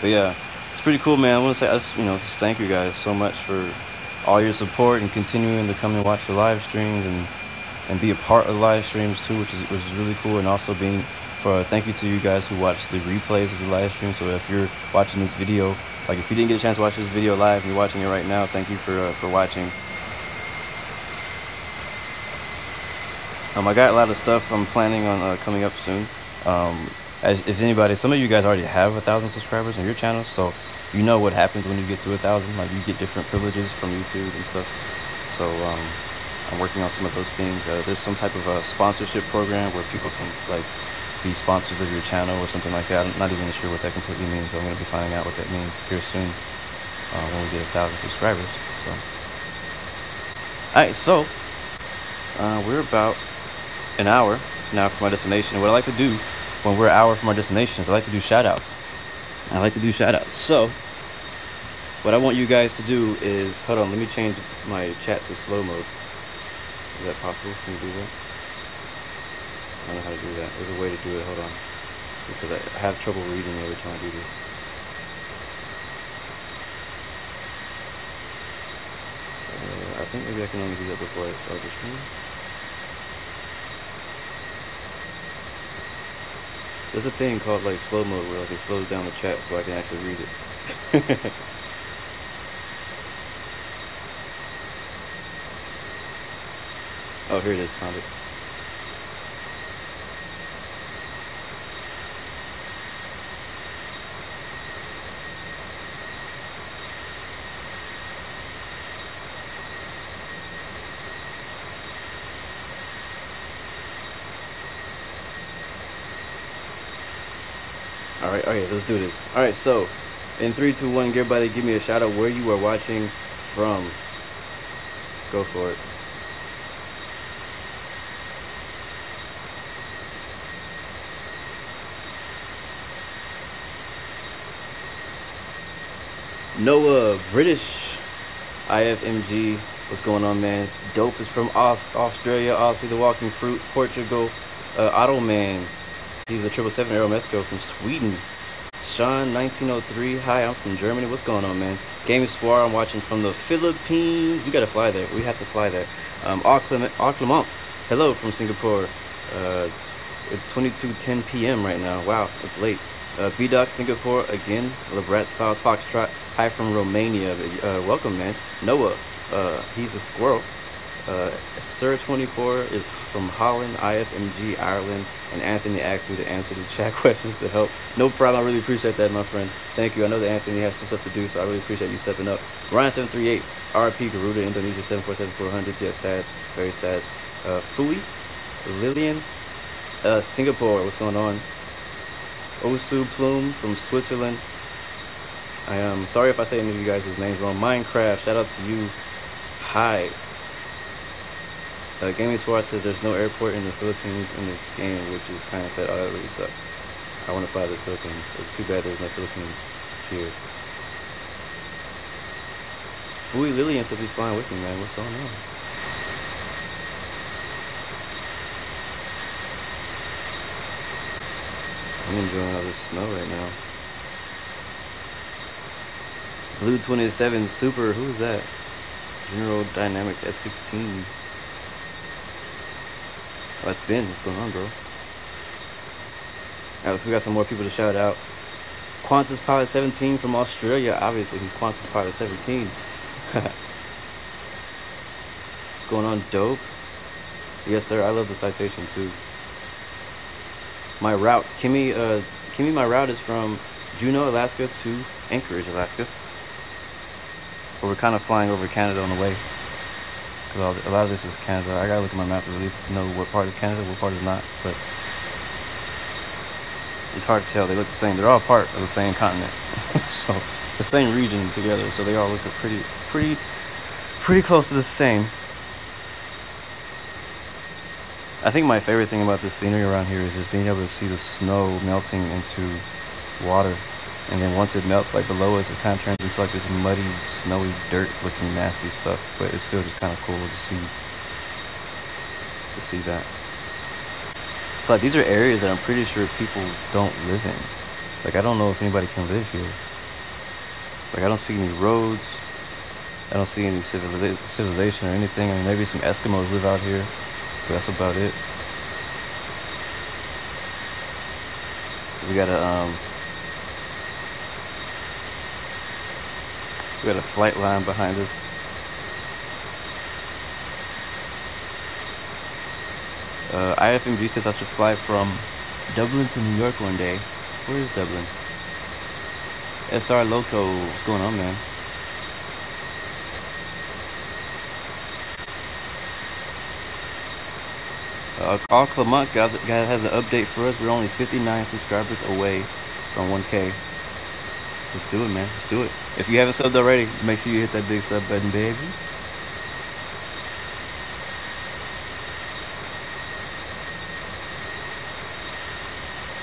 But yeah, it's pretty cool, man. I want to say, just thank you guys so much for all your support and continuing to come and watch the live streams and be a part of the live streams too, which is really cool. And also thank you to you guys who watch the replays of the live stream. So if you're watching this video, like if you didn't get a chance to watch this video live and you're watching it right now, thank you for watching. I got a lot of stuff I'm planning on coming up soon. If anybody, some of you guys already have 1,000 subscribers on your channel, so you know what happens when you get to 1,000. Like, you get different privileges from YouTube and stuff. So I'm working on some of those things. There's some type of a sponsorship program where people can like be sponsors of your channel or something like that. I'm not even sure what that completely means, but I'm going to be finding out what that means here soon when we get 1,000 subscribers. So, all right, so we're about an hour now from our destination. What I like to do when we're an hour from our destination is I like to do shout outs. So what I want you guys to do is, hold on, let me change my chat to slow mode. Is that possible? Can you do that? I don't know how to do that. There's a way to do it. Hold on, because I have trouble reading every time I do this. I think maybe I can only do that before I start the stream. There's a thing called like slow mode where like it slows down the chat so I can actually read it. Oh, here it is, found it. Alright, let's do this. Alright, so in 3, 2, 1, everybody give me a shout out where you are watching from. Go for it. Noah, British, IFMG, what's going on, man? Dope is from Australia, Aussie, the Walking Fruit, Portugal, Ottoman, he's a 777 Aeromesco from Sweden. Sean 1903, hi, I'm from Germany. What's going on, man? Game Swar, I'm watching from the Philippines. We gotta fly there. We have to fly there. Clement, hello from Singapore. It's 22:10 p.m. right now. Wow, it's late. B-Doc, Singapore again. Lebrat's Files, Foxtrot, hi from Romania. Welcome, man. Noah, he's a squirrel. Sir 24 is from Holland, IFMG, Ireland, and Anthony asked me to answer the chat questions to help. No problem, I really appreciate that, my friend. Thank you. I know that Anthony has some stuff to do, so I really appreciate you stepping up. Ryan 738, RP Garuda, Indonesia 747-400. Yeah, sad, very sad. Fui, Lillian, Singapore, what's going on? Osu Plume from Switzerland. I am sorry if I say any of you guys' names wrong. Minecraft, shout out to you. Hi. Gaming Squad says there's no airport in the Philippines in this game, which is kind of sad. Oh, that really sucks. I want to fly to the Philippines. It's too bad there's no Philippines here. Fui Lillian says he's flying with me, man. What's going on? I'm enjoying all this snow right now. Blue 27 Super, who's that? General Dynamics S16. Oh, that's Ben. What's going on, bro? Alright, so we got some more people to shout out. Qantas Pilot 17 from Australia. Obviously, he's Qantas Pilot 17. What's going on, Dope? Yes, sir. I love the citation, too. My route. Kimmy, my route is from Juneau, Alaska to Anchorage, Alaska. But we're kind of flying over Canada on the way. Because a lot of this is Canada. I gotta look at my map to really know what part is Canada, what part is not. But It's hard to tell. They look the same. They're all part of the same continent. So the same region together. So they all look pretty close to the same. I think my favorite thing about this scenery around here is just being able to see the snow melting into water. And then once it melts like below us, it kind of turns into like this muddy, snowy, dirt looking nasty stuff. But it's still just kind of cool to see that. So like these are areas that I'm pretty sure people don't live in. Like I don't know if anybody can live here. Like I don't see any roads. I don't see any civilization or anything. I mean, maybe some Eskimos live out here, but that's about it. We got a flight line behind us. IFMG says I should fly from Dublin to New York one day. Where is Dublin? SR Loco, what's going on, man? All Clement guy has an update for us. We're only 59 subscribers away from 1K. Let's do it, man. Let's do it. If you haven't subbed already, make sure you hit that big sub button, baby.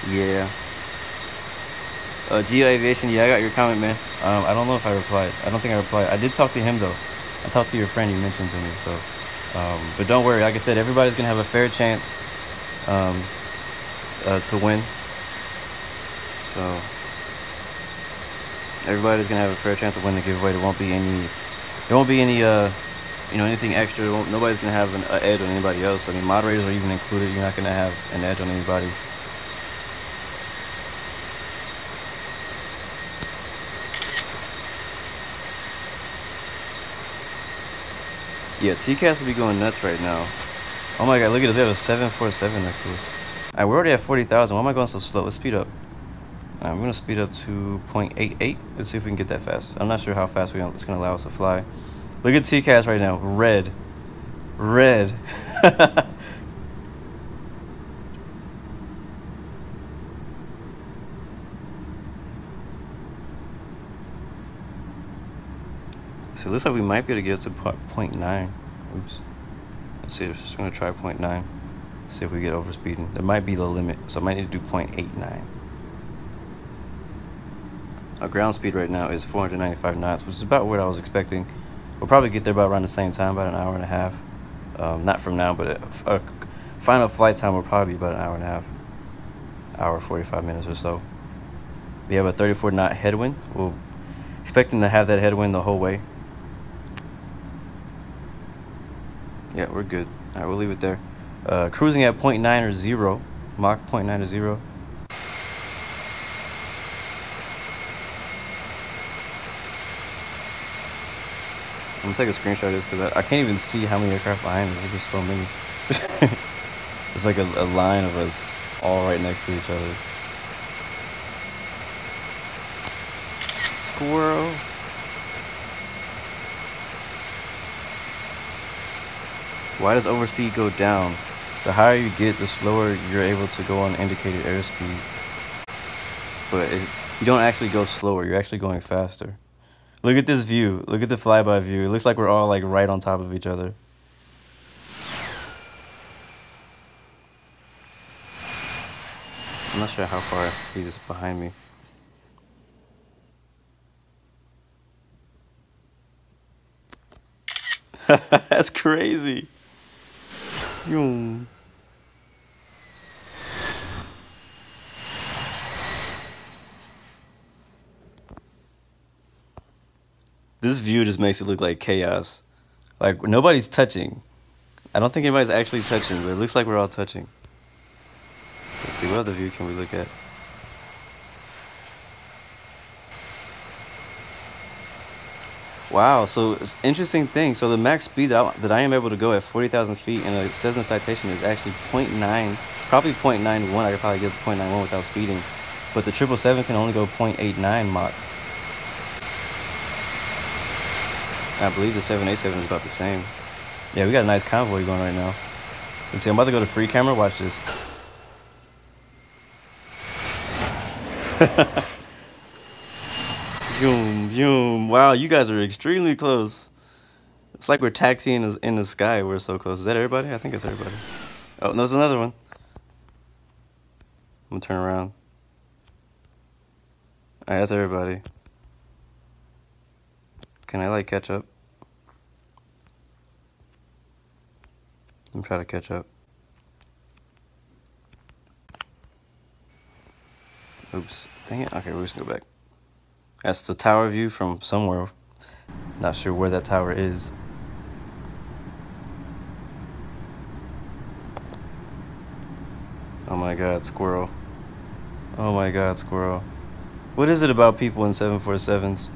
Yeah. Geo Aviation, yeah, I got your comment, man. I don't know if I replied. I don't think I replied. I did talk to him, though. I talked to your friend you mentioned to me, so... but don't worry, like I said, everybody's gonna have a fair chance to win. So everybody's gonna have a fair chance to win the giveaway. There won't be any you know, anything extra. Nobody's gonna have an edge on anybody else. I mean, moderators are even included. You're not gonna have an edge on anybody. Yeah, TCAS will be going nuts right now. Oh my god, look at it. They have a 747 next to us. Alright, we're already at 40,000. Why am I going so slow? Let's speed up. Alright, we're going to speed up to 0.88. Let's see if we can get that fast. I'm not sure how fast it's going to allow us to fly. Look at TCAS right now. Red. Red. So it looks like we might be able to get up to 0.9. Oops. Let's see. Just going to try 0.9. See if we get over speeding. There might be the limit, so I might need to do 0.89. Our ground speed right now is 495 knots, which is about what I was expecting. We'll probably get there about around the same time, about an hour and a half. Not from now, but a final flight time will probably be about an hour and a half. Hour 45 minutes or so. We have a 34 knot headwind. We're expecting to have that headwind the whole way. Yeah, we're good. Alright, we'll leave it there. Cruising at 0.9 or 0. Mach 0.9 or 0. I'm gonna take a screenshot of this because I can't even see how many aircraft behind us. There's just so many. There's like a line of us all right next to each other. Squirrel. Why does overspeed go down? The higher you get, the slower you're able to go on indicated airspeed. But you don't actually go slower, you're actually going faster. Look at this view. Look at the flyby view. It looks like we're all like right on top of each other. I'm not sure how far he's just behind me. That's crazy. This view just makes it look like chaos. Like nobody's touching. I don't think anybody's actually touching, but it looks like we're all touching. Let's see, what other view can we look at? Wow, so it's an interesting thing. So the max speed that I am able to go at 40,000 feet in a Cessna Citation is actually 0.9, probably 0.91. I could probably get 0.91 without speeding. But the 777 can only go 0.89 Mach. I believe the 787 is about the same. Yeah, we got a nice convoy going right now. Let's see, I'm about to go to free camera. Watch this. Boom, boom. Wow, you guys are extremely close. It's like we're taxiing in the sky. We're so close. Is that everybody? I think it's everybody. Oh, there's another one. I'm gonna turn around. Alright, that's everybody. Can I like catch up? I'm trying to catch up. Oops. Dang it. Okay, we're just gonna go back. That's the tower view from somewhere. Not sure where that tower is. Oh my god, squirrel. Oh my god, squirrel. What is it about people in 747s?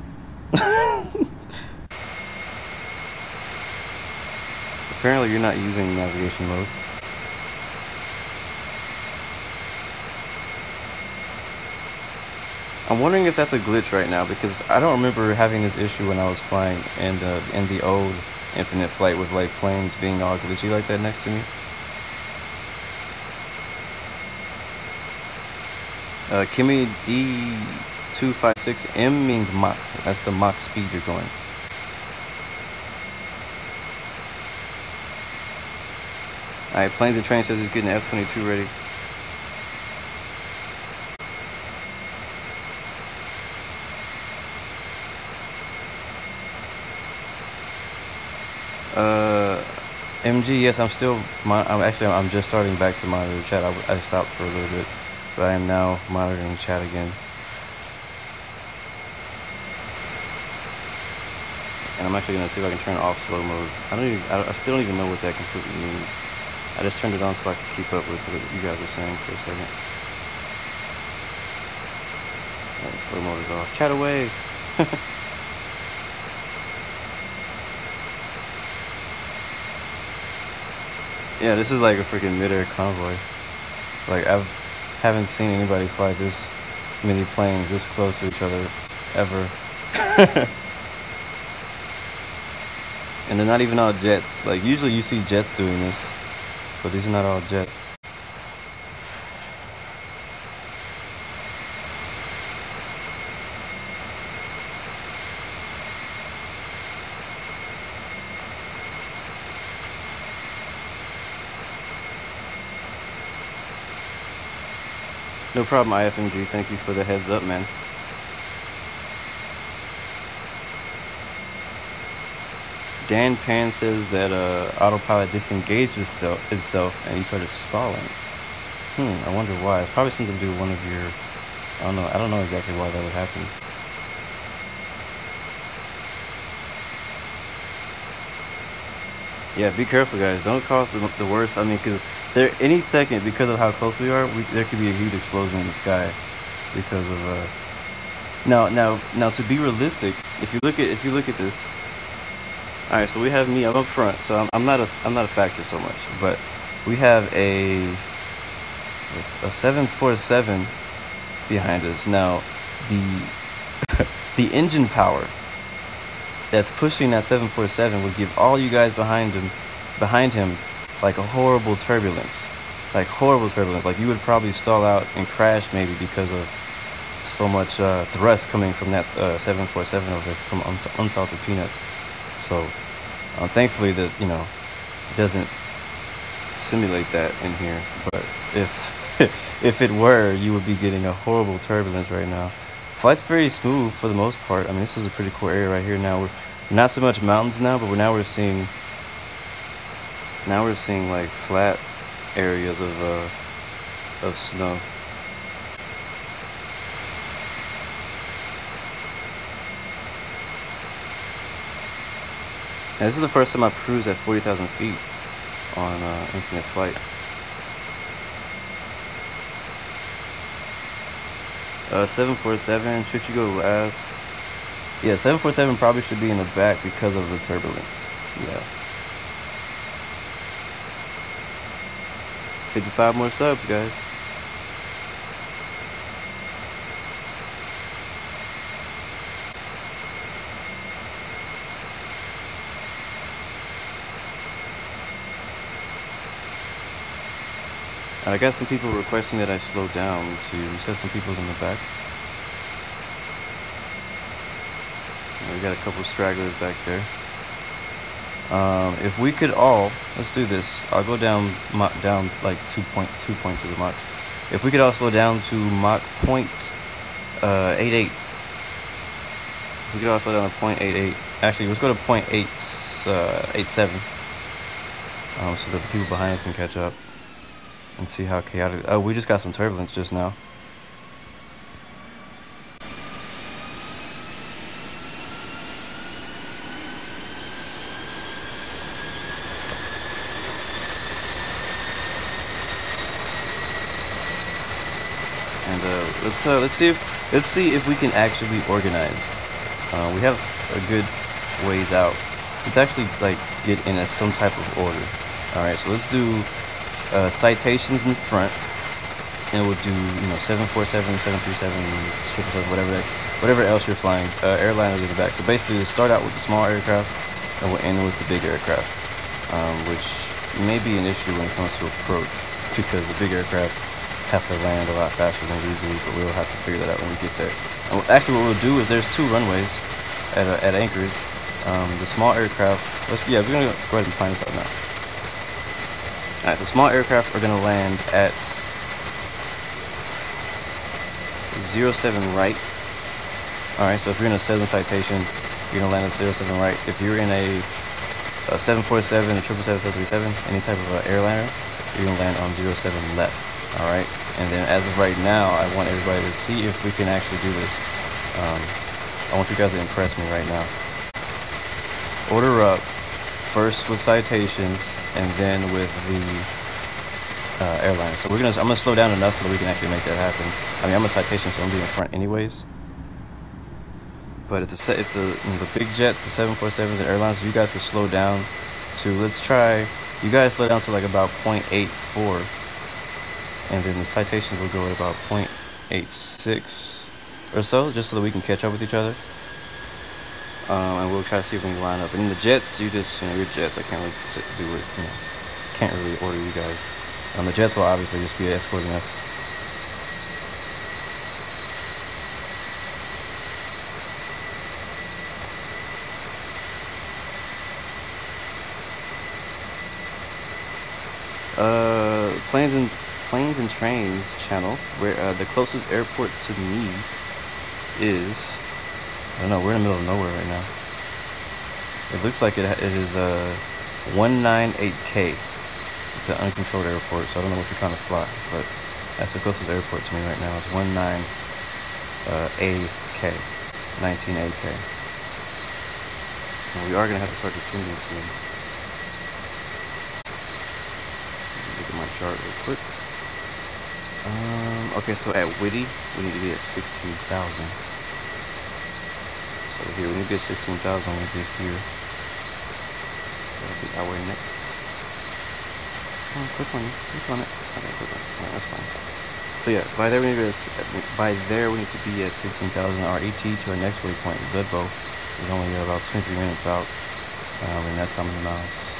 Apparently you're not using navigation mode. I'm wondering if that's a glitch right now, because I don't remember having this issue when I was flying in the old Infinite Flight with like planes being all glitchy like that next to me. Kimmy D256M means Mach. That's the Mach speed you're going. Alright, Planes and Trains says he's getting F-22 ready. MG, yes, I'm just starting back to monitor chat. I stopped for a little bit, but I am now monitoring chat again. And I'm actually gonna see if I can turn off slow mode. I still don't even know what that completely means. I just turned it on so I could keep up with what you guys are saying for a second. Alright, slow mode is off. Chat away! Yeah, this is like a freaking mid-air convoy. Like, I haven't seen anybody fly this many planes this close to each other, ever. And they're not even all jets. Like, usually you see jets doing this, but these are not all jets. No problem, IFMG. Thank you for the heads up, man. PAJN-PANC says that autopilot disengaged itself and he started stalling. I wonder why. It's probably something to do with one of your... I don't know exactly why that would happen. Yeah, be careful, guys. Don't cause the worst. I mean, because any second, because of how close we are, there could be a huge explosion in the sky because of Now, to be realistic, if you look at this. All right, so we have me. I'm up front, so I'm not a factor so much, but we have a 747 behind us now. The engine power that's pushing that 747 would give all you guys behind him like a horrible turbulence. Like you would probably stall out and crash maybe because of so much thrust coming from that 747 over from unsalted peanuts. So thankfully that it doesn't simulate that in here. But if it were, you would be getting a horrible turbulence right now. Flight's very smooth for the most part. I mean, this is a pretty cool area right here now. We're not so much mountains now, but we're seeing like flat areas of snow. Now, this is the first time I've cruised at 40,000 feet on Infinite Flight. 747, should you go last? Yeah, 747 probably should be in the back because of the turbulence. Yeah. 55 more subs, guys. I got some people requesting that I slow down too. You said some people's in the back. We got a couple stragglers back there. If we could all, let's do this. I'll go down like 2.2 points of the Mach. If we could all slow down to Mach 0.88. If we could all slow down to 0.88. Actually, let's go to 0.87. So that the people behind us can catch up and see how chaotic. Oh, we just got some turbulence just now. And let's see if we can actually organize. We have a good ways out. Let's actually like get in some type of order. All right, so let's do citations in front, and we'll do 747, 737, 777, whatever else you're flying. Airliners in the back. So basically, we'll start out with the small aircraft, and we'll end with the big aircraft, which may be an issue when it comes to approach, because the big aircraft have to land a lot faster than we do, but we'll have to figure that out when we get there. And actually, what we'll do is there's 2 runways at Anchorage. The small aircraft, we're gonna go ahead and plan this out now. Alright, so small aircraft are gonna land at 07 right. Alright, so if you're in a Cessna Citation, you're gonna land at 07 right. If you're in a 747, a 777, 737, any type of airliner, you're gonna land on 07 left. Alright, and then as of right now, I want everybody to see if we can actually do this. I want you guys to impress me right now. Order up, first with citations, and then with the airliner. So I'm gonna slow down enough so that we can actually make that happen. I mean, I'm a citation, so I'm gonna be in front anyways. But if the big jets, the 747s and airlines, you guys could slow down to, let's try, you guys slow down to like about 0.84. And then the citations will go at about 0.86 or so, just so that we can catch up with each other. And we'll try to see if we can line up. And in the jets, you're jets. I can't really do it. Can't really order you guys. The jets will obviously just be escorting us. Planes and Trains channel, where the closest airport to me is, I don't know, we're in the middle of nowhere right now. It looks like it is 198K. It's an uncontrolled airport, so I don't know what you're trying to fly, but that's the closest airport to me right now. It's 19AK, 19AK. And we are gonna have to start descending soon. Look at my chart real quick. Okay, so at Whitty, we need to be at 16,000. So here, we need to be at 16,000 when we get here. That'll be our next. Click on it. It's not gonna click on it. Alright, that's fine. So yeah, by there we need to be at 16,000. Our ET to our next waypoint, Zudbo, is only about 23 minutes out. And that's how many miles.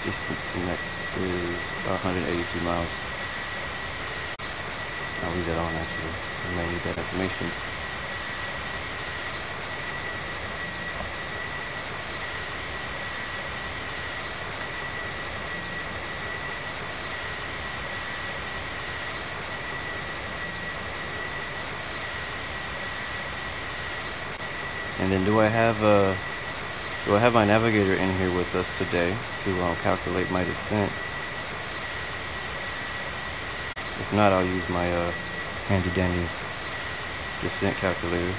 Distance to next is 182 miles. I'll leave that on actually. I may need that information. And then do I have my navigator in here with us today to calculate my descent? If not, I'll use my handy dandy descent calculator.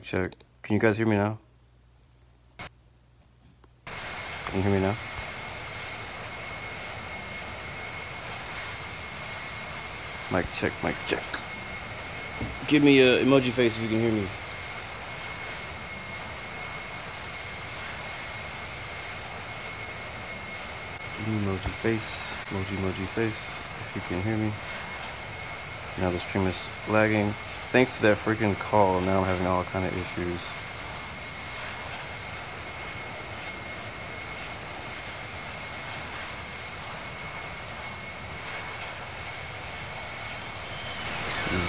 check. Can you guys hear me now? Can you hear me now? Mic check, mic check. Give me a emoji face if you can hear me. Give me emoji face, emoji face, if you can hear me. Now the stream is lagging. Thanks to that freaking call, now I'm having all kind of issues.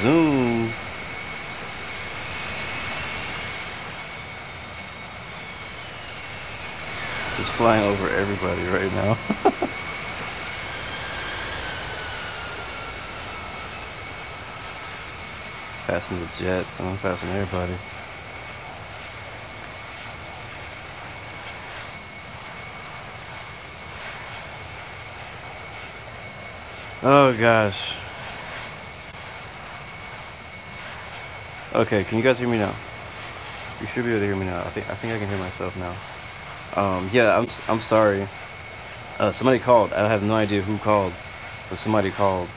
Zoom. Just flying over everybody right now. Passing the jets, I'm passing everybody. Oh gosh. Okay, can you guys hear me now? You should be able to hear me now. I think I can hear myself now. Yeah, I'm sorry. Somebody called. I have no idea who called, but somebody called,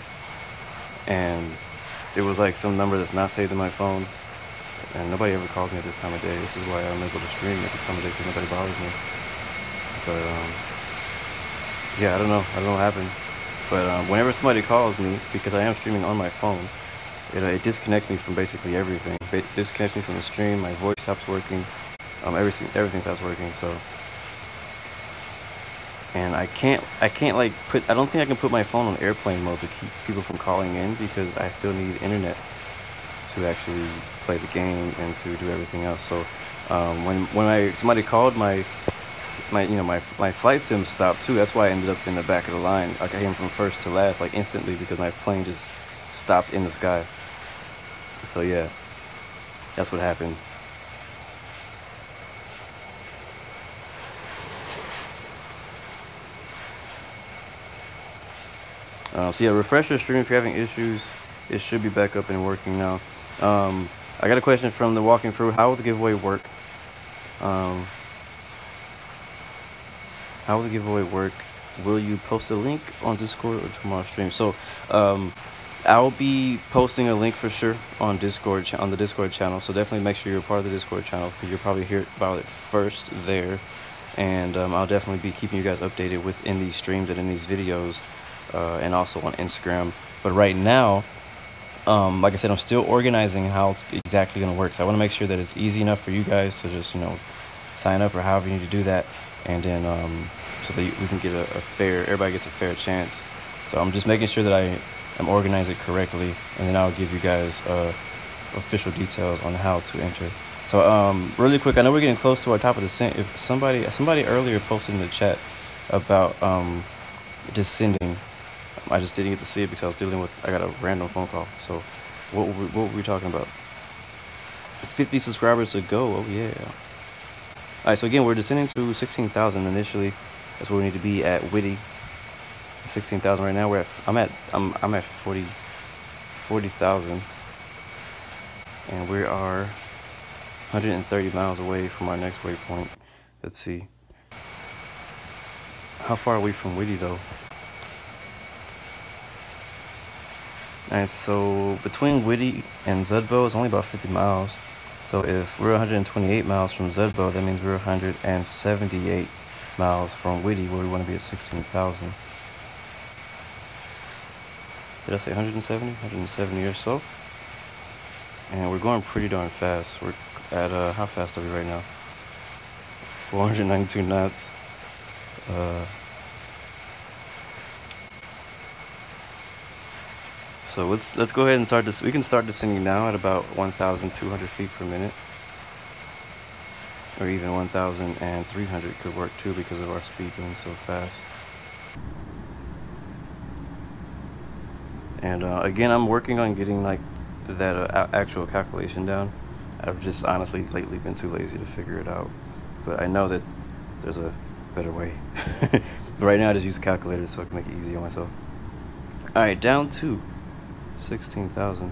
and it was like some number that's not saved in my phone. And nobody ever called me at this time of day. This is why I'm able to stream at this time of day, because nobody bothers me. But yeah, I don't know what happened. But whenever somebody calls me, because I am streaming on my phone, it disconnects me from basically everything. It disconnects me from the stream. My voice stops working. Everything stops working. So, and I can't like I don't think I can put my phone on airplane mode to keep people from calling in, because I still need internet to actually play the game and to do everything else. So, when somebody called, my flight sim stopped too. That's why I ended up in the back of the line. Like, I came from first to last, like instantly, because my plane just stopped in the sky. So yeah, that's what happened. So yeah, refresh your stream if you're having issues. It should be back up and working now. I got a question from the walking through. How will the giveaway work? How will the giveaway work? Will you post a link on Discord or tomorrow's stream? So I'll be posting a link for sure on Discord, on the Discord channel. So definitely make sure you're part of the Discord channel, because you'll probably hear about it first there. And I'll definitely be keeping you guys updated within these streams and in these videos, and also on Instagram. But right now, like I said, I'm still organizing how it's exactly going to work. So I want to make sure that it's easy enough for you guys to just, sign up or however you need to do that. And then so that we can get everybody gets a fair chance. So I'm just making sure that I'm organizing it correctly, and then I'll give you guys official details on how to enter. So really quick, I know we're getting close to our top of descent. If somebody earlier posted in the chat about descending, I just didn't get to see it because I got a random phone call. So what were we talking about? 50 subscribers to go. Oh yeah. All right, so again, we're descending to 16,000 initially. That's where we need to be at Whitty. 16,000 right now. I'm at 40,000, and we are 130 miles away from our next waypoint. Let's see. How far are we from Whitty though? Alright, so between Whitty and Zudbo is only about 50 miles. So if we're 128 miles from Zudbo, that means we're 178 miles from Whitty, where we want to be at 16,000. Did I say 170? 170 or so. And we're going pretty darn fast. We're at, how fast are we right now? 492 knots. So let's go ahead and start this. We can start descending now at about 1,200 feet per minute. Or even 1,300 could work too, because of our speed being so fast. And again, I'm working on getting like that actual calculation down. I've just honestly lately been too lazy to figure it out. But I know that there's a better way. But right now I just use a calculator so I can make it easy on myself. Alright, down to 16,000.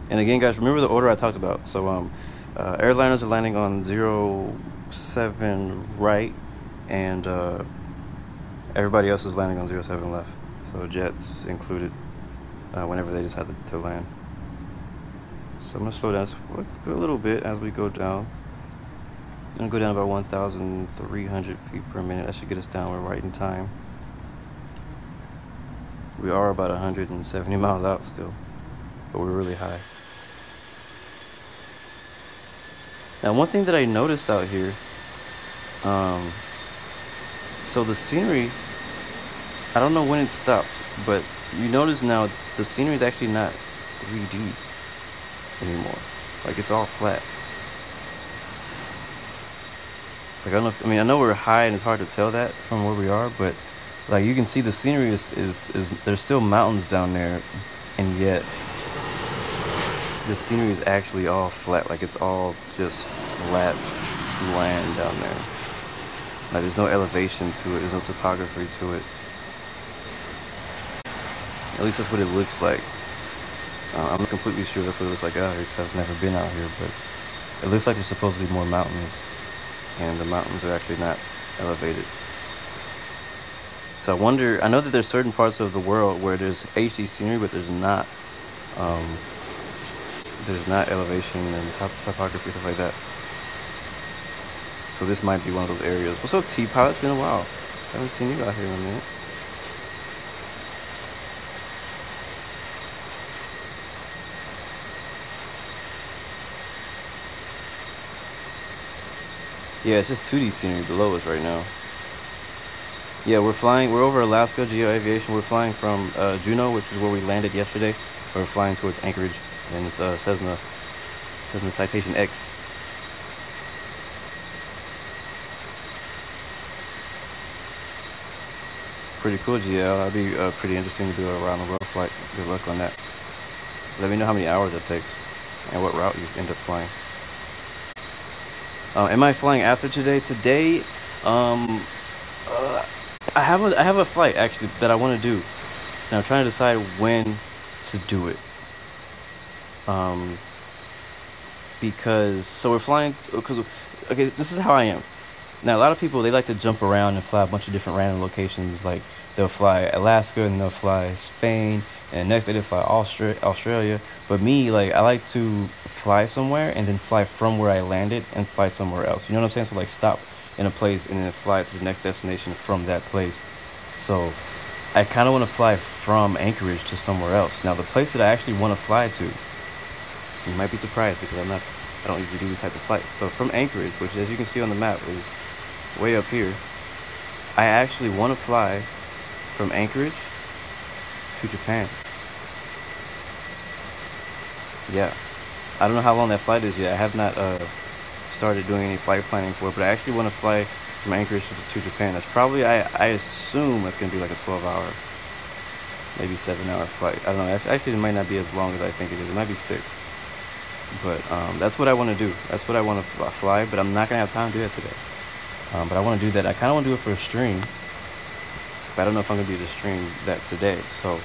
And again, guys, remember the order I talked about. So airliners are landing on 07 right, and everybody else is landing on 07 left. So jets included whenever they decide to land. So I'm going to slow down a little bit as we go down. I'm going to go down about 1,300 feet per minute. That should get us down. We're right in time. We are about 170 miles out still, but we're really high. Now, one thing that I noticed out here, so the scenery, I don't know when it stopped, but you notice now the scenery is actually not 3D anymore. Like, it's all flat. Like, I don't know if, I know we're high and it's hard to tell that from where we are, but like you can see the scenery is there's still mountains down there, and yet the scenery is actually all flat. Like, it's all just flat land down there. Like, there's no elevation to it, there's no topography to it. At least that's what it looks like. I'm not completely sure that's what it looks like out here because I've never been out here, but it looks like there's supposed to be more mountains, and the mountains are actually not elevated. So I wonder, I know that there's certain parts of the world where there's HD scenery, but there's not elevation and topography, stuff like that. So this might be one of those areas. What's up, T-Pilot? It's been a while. I haven't seen you out here in a minute. Yeah, it's just 2D scenery below us right now. Yeah, we're over Alaska, Geo Aviation. We're flying from Juneau, which is where we landed yesterday. We're flying towards Anchorage, and it's Cessna Citation X. Pretty cool, GL. That'd be pretty interesting to do a around the world flight. Good luck on that. Let me know how many hours it takes and what route you end up flying. Am I flying after today? Today, I have a flight actually that I want to do, and I'm trying to decide when to do it. Because we're flying. Okay, this is how I am. Now, a lot of people, they like to jump around and fly a bunch of different random locations. Like, they'll fly Alaska, and they'll fly Spain, and next day they'll fly Australia. But me, like, I like to fly somewhere and then fly from where I landed and fly somewhere else. You know what I'm saying? So, like, stop in a place and then fly to the next destination from that place. So I kind of want to fly from Anchorage to somewhere else. Now, the place that I actually want to fly to, you might be surprised because I don't usually do these type of flights. So from Anchorage, which as you can see on the map is way up here, I actually want to fly from Anchorage to Japan. Yeah, I don't know how long that flight is yet. I have not started doing any flight planning for it, but I actually want to fly from Anchorage to Japan. That's probably, I assume that's going to be like a 12-hour, maybe 7-hour flight. I don't know. Actually, it might not be as long as I think it is. It might be 6. But that's what I want to do. That's what I want to fly, but I'm not going to have time to do that today. But I want to do that. I kind of want to do it for a stream, but I don't know if I'm going to be able to stream that today. So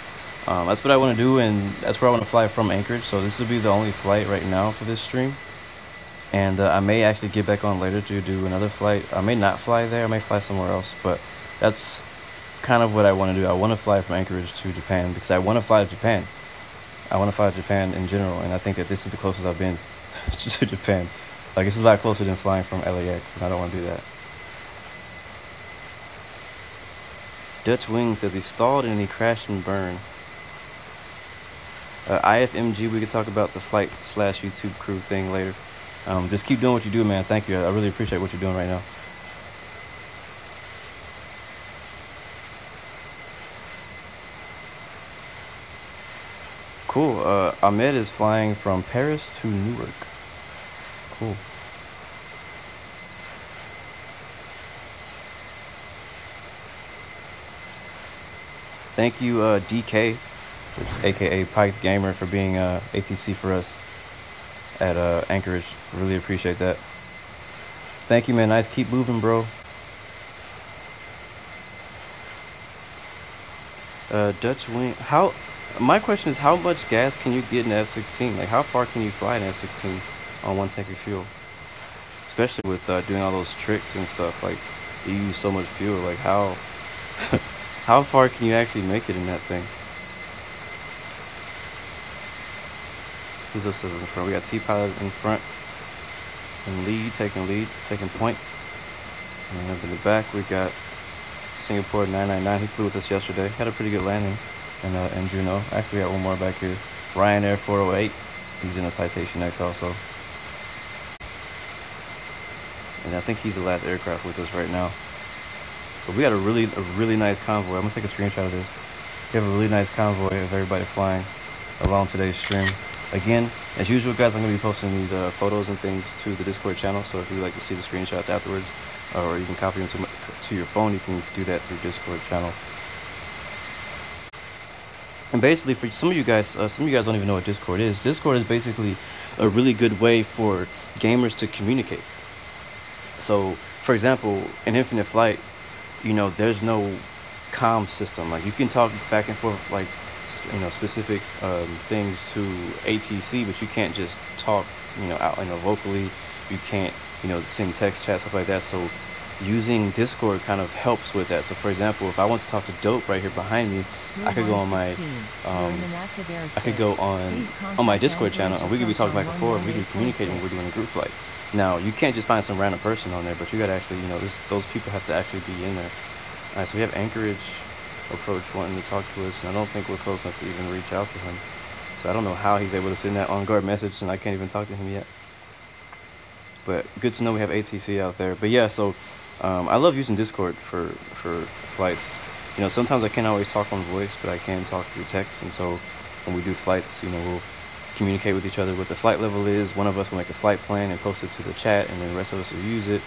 that's what I want to do, and that's where I want to fly from Anchorage. So this will be the only flight right now for this stream. And I may actually get back on later to do another flight. I may not fly there. I may fly somewhere else, but that's kind of what I want to do. I want to fly from Anchorage to Japan because I want to fly to Japan. I want to fly to Japan in general, and I think that this is the closest I've been to Japan. Like, it's a lot closer than flying from LAX, and I don't want to do that. Dutch Wing says he stalled and he crashed and burned. IFMG, we could talk about the flight/YouTube crew thing later. Just keep doing what you do, man. Thank you. I really appreciate what you're doing right now. Cool. Ahmed is flying from Paris to Newark. Cool. Thank you, DK, aka Pike Gamer, for being ATC for us at Anchorage. Really appreciate that. Thank you, man. Nice. Keep moving, bro. Dutch Wing. How My question is, how much gas can you get in the F-16? Like, how far can you fly in F-16 on one tank of fuel? Especially with doing all those tricks and stuff. Like, you use so much fuel. Like, how how far can you actually make it in that thing? Who's else in front? We got T-Pilot in front and taking point. And up in the back, we got Singapore 999. He flew with us yesterday. Had a pretty good landing in Juneau. Actually, got one more back here. Ryanair 408. He's in a Citation X also. And I think he's the last aircraft with us right now. But we got a really nice convoy. I'm gonna take a screenshot of this. We have a really nice convoy of everybody flying along today's stream. Again, as usual, guys, I'm gonna be posting these photos and things to the Discord channel. So if you'd like to see the screenshots afterwards, or you can copy them to your phone, you can do that through Discord channel. And basically, for some of you guys don't even know what Discord is. Discord is basically a really good way for gamers to communicate. So, for example, in Infinite Flight, you know, there's no comm system. Like, you can talk back and forth, like, you know, specific things to ATC, but you can't just talk, you know, out, you know, vocally. You can't, you know, send text chat, stuff like that. So using Discord kind of helps with that. So for example, if I want to talk to Dope right here behind me, I could go on my my Discord channel, and we could be talking back and forth, and we could be communicating. We're doing a group flight. Now, you can't just find some random person on there, but you got to actually, you know, those people have to actually be in there. All right, so we have Anchorage approach wanting to talk to us, and I don't think we're close enough to even reach out to him. So I don't know how he's able to send that on-guard message, and I can't even talk to him yet. But good to know we have ATC out there. But yeah, so I love using Discord for flights. You know, sometimes I can't always talk on voice, but I can talk through text. And so when we do flights, you know, we'll communicate with each other what the flight level is. One of us will make a flight plan and post it to the chat, and then the rest of us will use it.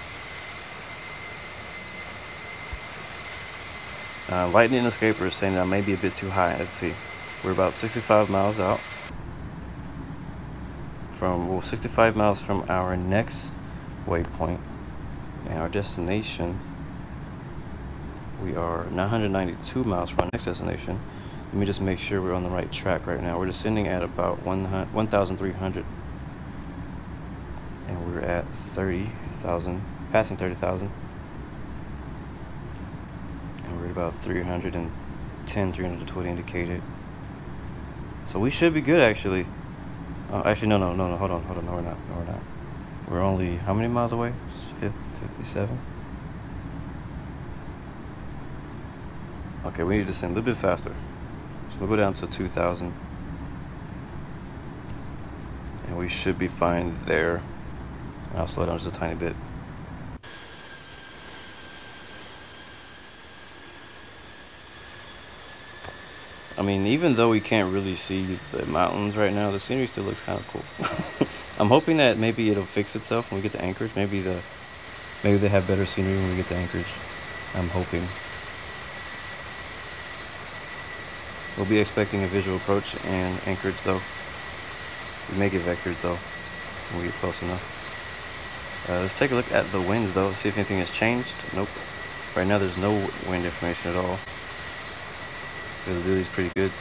Lightning Escaper is saying that I may be a bit too high. Let's see. We're about 65 miles out from, well, 65 miles from our next waypoint, and our destination, we are 992 miles from our next destination. Let me just make sure we're on the right track right now. We're descending at about 1,300, and we're at 30,000, passing 30,000. And we're at about 310, 320 indicated. So we should be good, actually. Actually, no, hold on, no, we're not. We're only, how many miles away? 57? Okay, we need to descend a little bit faster. So we'll go down to 2,000. And we should be fine there. And I'll slow down just a tiny bit. I mean, even though we can't really see the mountains right now, the scenery still looks kind of cool. I'm hoping that maybe it'll fix itself when we get to Anchorage. Maybe they have better scenery when we get to Anchorage. I'm hoping. We'll be expecting a visual approach in Anchorage, though. We may get vectored, though, when we get close enough. Let's take a look at the winds, though, see if anything has changed. Nope. Right now, there's no wind information at all. Visibility is pretty good.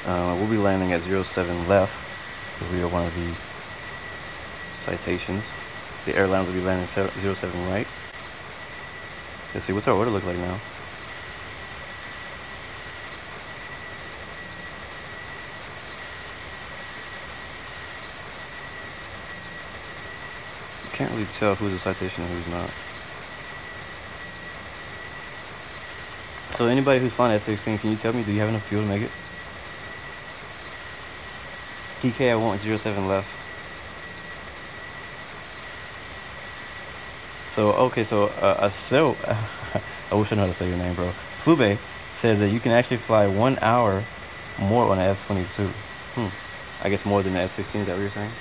We'll be landing at 07 left, because we are one of the citations. The airlines will be landing 07 right. Let's see, what's our order look like now? You can't really tell who's a citation and who's not. So anybody who's flying F-16, can you tell me, do you have enough fuel to make it? DK, I want 07 left. So, okay, so, I wish I knew how to say your name, bro. Flube says that you can actually fly 1 hour more on an F-22. I guess more than the F-16, is that what you're saying?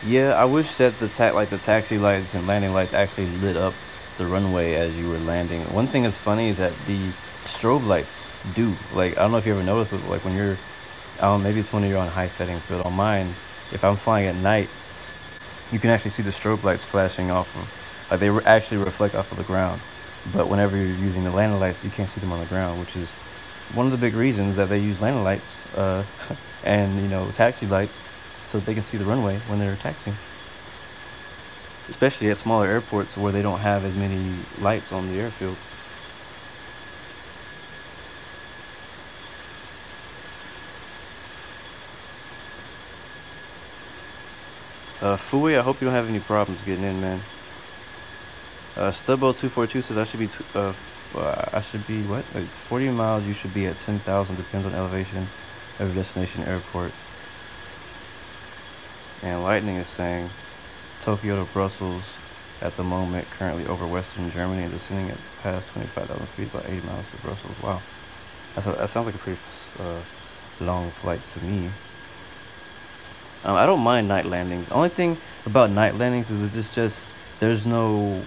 Yeah, I wish that the taxi lights and landing lights actually lit up the runway as you were landing. One thing that's funny is that the strobe lights do. Like, I don't know if you ever noticed, but like when you're Maybe it's when you're on high settings, but on mine, if I'm flying at night, you can actually see the strobe lights flashing off of, like they actually reflect off of the ground. But whenever you're using the landing lights, you can't see them on the ground, which is one of the big reasons that they use landing lights and, you know, taxi lights, so they can see the runway when they're taxiing. Especially at smaller airports where they don't have as many lights on the airfield. Fui, I hope you don't have any problems getting in, man. Stubbo242 says I should be what? Like 40 miles, you should be at 10,000, depends on elevation of your destination airport. And Lightning is saying Tokyo to Brussels at the moment, currently over Western Germany and descending at past 25,000 feet, about 80 miles to Brussels. Wow. That sounds like a pretty long flight to me. I don't mind night landings. The only thing about night landings is it's just there's no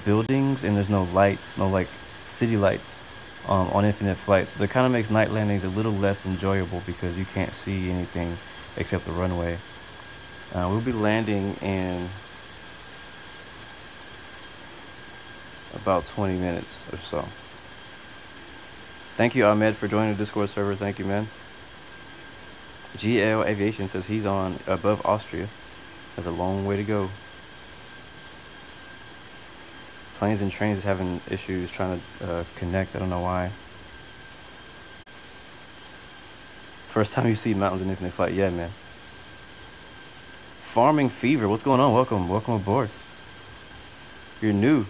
buildings and there's no lights, no like city lights on Infinite Flight. So that kind of makes night landings a little less enjoyable because you can't see anything except the runway. We'll be landing in about 20 minutes or so. Thank you, Ahmed, for joining the Discord server. Thank you, man. GL Aviation says he's on above Austria. There's a long way to go. Planes and trains is having issues trying to connect. I don't know why. First time you see mountains in Infinite Flight. Yeah, man. Farming Fever. What's going on? Welcome aboard. You're new.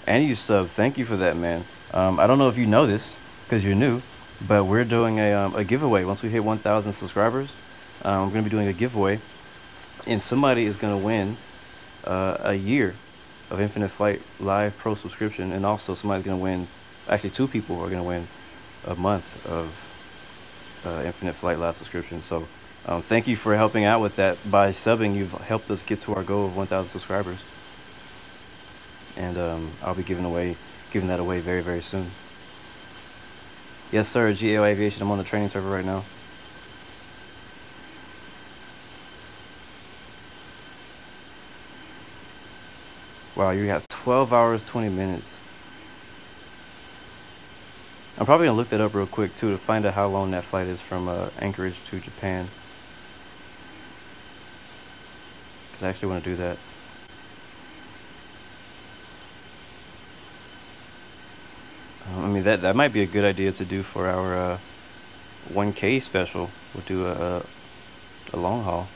And you sub. Thank you for that, man. I don't know if you know this because you're new, but we're doing a giveaway. Once we hit 1,000 subscribers, we're going to be doing a giveaway, and somebody is going to win a year of Infinite Flight Live Pro subscription, and also somebody's going to win, actually 2 people are going to win a month of Infinite Flight Live subscription. So thank you for helping out with that. By subbing, you've helped us get to our goal of 1,000 subscribers, and I'll be giving that away very, very soon. Yes, sir, GL Aviation. I'm on the training server right now. Wow, you have 12 hours, 20 minutes. I'm probably going to look that up real quick, too, to find out how long that flight is from Anchorage to Japan. Because I actually want to do that. I mean, that might be a good idea to do for our 1K special. We'll do a long haul.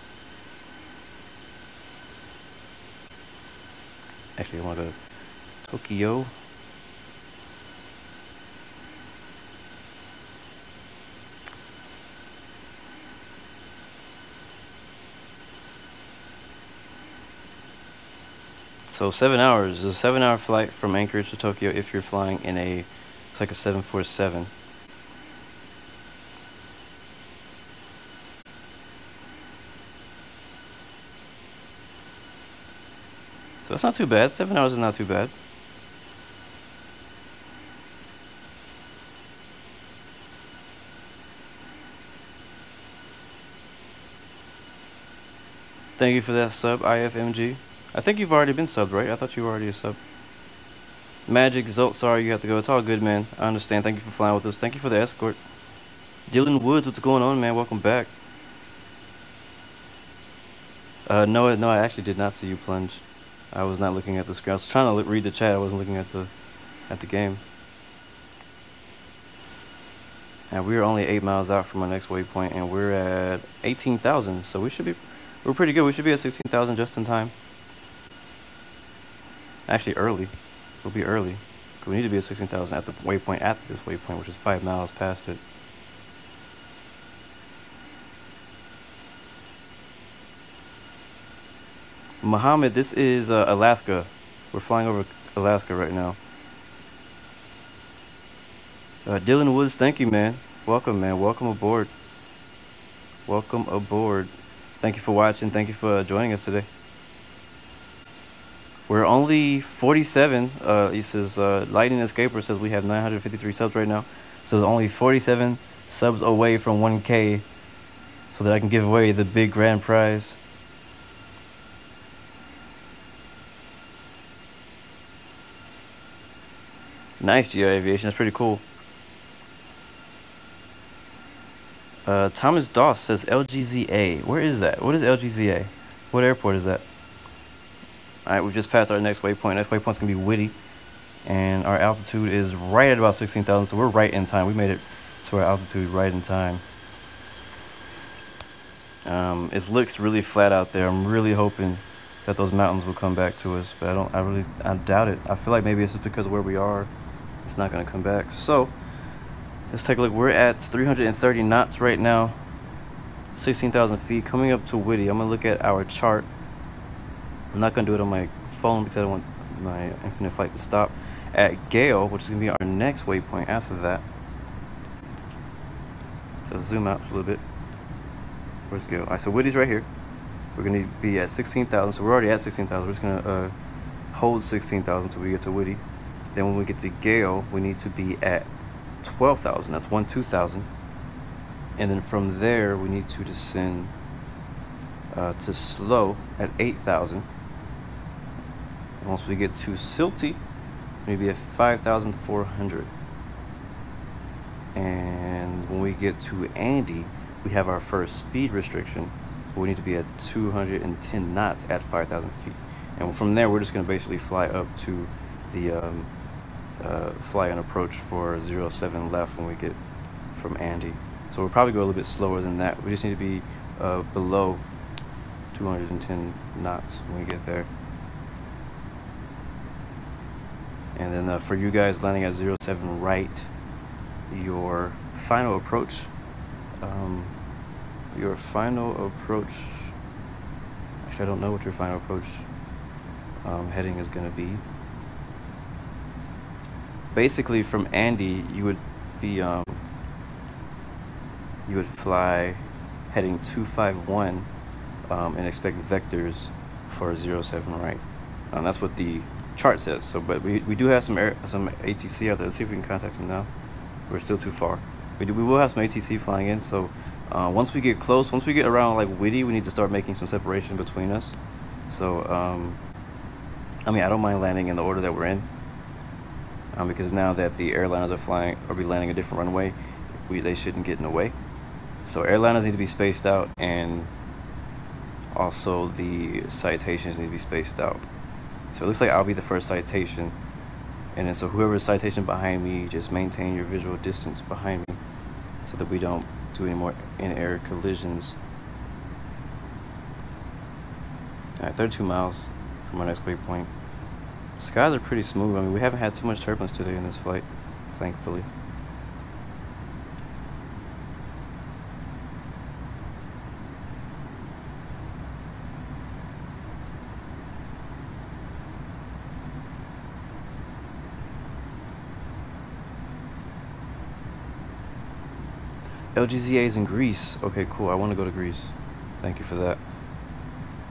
Actually, I want to go to Tokyo. So 7 hours. It's a 7-hour flight from Anchorage to Tokyo if you're flying in a, it's like a 747. So that's not too bad. 7 hours is not too bad. Thank you for that sub, IFMG. I think you've already been subbed, right? I thought you were already a sub. Magic Zolt, sorry you have to go. It's all good, man. I understand. Thank you for flying with us. Thank you for the escort. Dylan Woods, what's going on, man? Welcome back. No, I actually did not see you plunge. I was not looking at the screen. I was trying to read the chat. I wasn't looking at the game. And we're only 8 miles out from our next waypoint, and we're at 18,000. So we're pretty good. We should be at 16,000 just in time. Actually, early. We'll be early. We need to be at 16,000 at the waypoint, at this waypoint, which is 5 miles past it. Muhammad, this is Alaska. We're flying over Alaska right now. Dylan Woods, thank you, man. Welcome, man. Welcome aboard. Welcome aboard. Thank you for watching. Thank you for joining us today. We're only 47. He says, Lightning Escaper says we have 953 subs right now. So only 47 subs away from 1K so that I can give away the big grand prize. Nice, GI Aviation. That's pretty cool. Thomas Doss says LGZA. Where is that? What is LGZA? What airport is that? Alright, we just passed our next waypoint. Next waypoint's gonna be Whitty. And our altitude is right at about 16,000, so we're right in time. We made it to our altitude right in time. It looks really flat out there. I'm really hoping that those mountains will come back to us, but I doubt it. I feel like maybe it's just because of where we are, it's not gonna come back. So let's take a look. We're at 330 knots right now, 16,000 feet, coming up to Whitty. I'm gonna look at our chart. I'm not gonna do it on my phone because I don't want my infinite flight to stop. At Gale, which is gonna be our next waypoint after that. So zoom out just a little bit. Where's Gale? Alright, so Whitty's right here. We're gonna be at 16,000, so we're already at 16,000. We're just gonna hold 16,000 until we get to Whitty. Then when we get to Gale, we need to be at 12,000. That's 2,000. And then from there, we need to descend to slow at 8,000. And once we get to Silty, we're gonna be at 5,400. And when we get to Andy, we have our first speed restriction. We need to be at 210 knots at 5,000 feet. And from there, we're just gonna basically fly up to the fly and approach for 07 left when we get from Andy. So we'll probably go a little bit slower than that. We just need to be below 210 knots when we get there. And then for you guys landing at 07 right, your final approach, actually I don't know what your final approach heading is going to be. Basically from Andy, you would be you would fly heading 251 and expect vectors for 07 right. That's what the chart says. So, but we do have some ATC out there. Let's see if we can contact them now. We're still too far. We will have some ATC flying in. So once we get close, once we get around like Whitty, we need to start making some separation between us. So I mean, I don't mind landing in the order that we're in, because now that the airliners are flying or be landing a different runway, they shouldn't get in the way. So airliners need to be spaced out, and also the citations need to be spaced out. So it looks like I'll be the first citation, and then so whoever's citation behind me, just maintain your visual distance behind me so that we don't do any more in-air collisions. Alright, 32 miles from our next waypoint. Skies are pretty smooth. I mean, we haven't had too much turbulence today in this flight, thankfully. LGZA is in Greece. Okay, cool. I want to go to Greece. Thank you for that.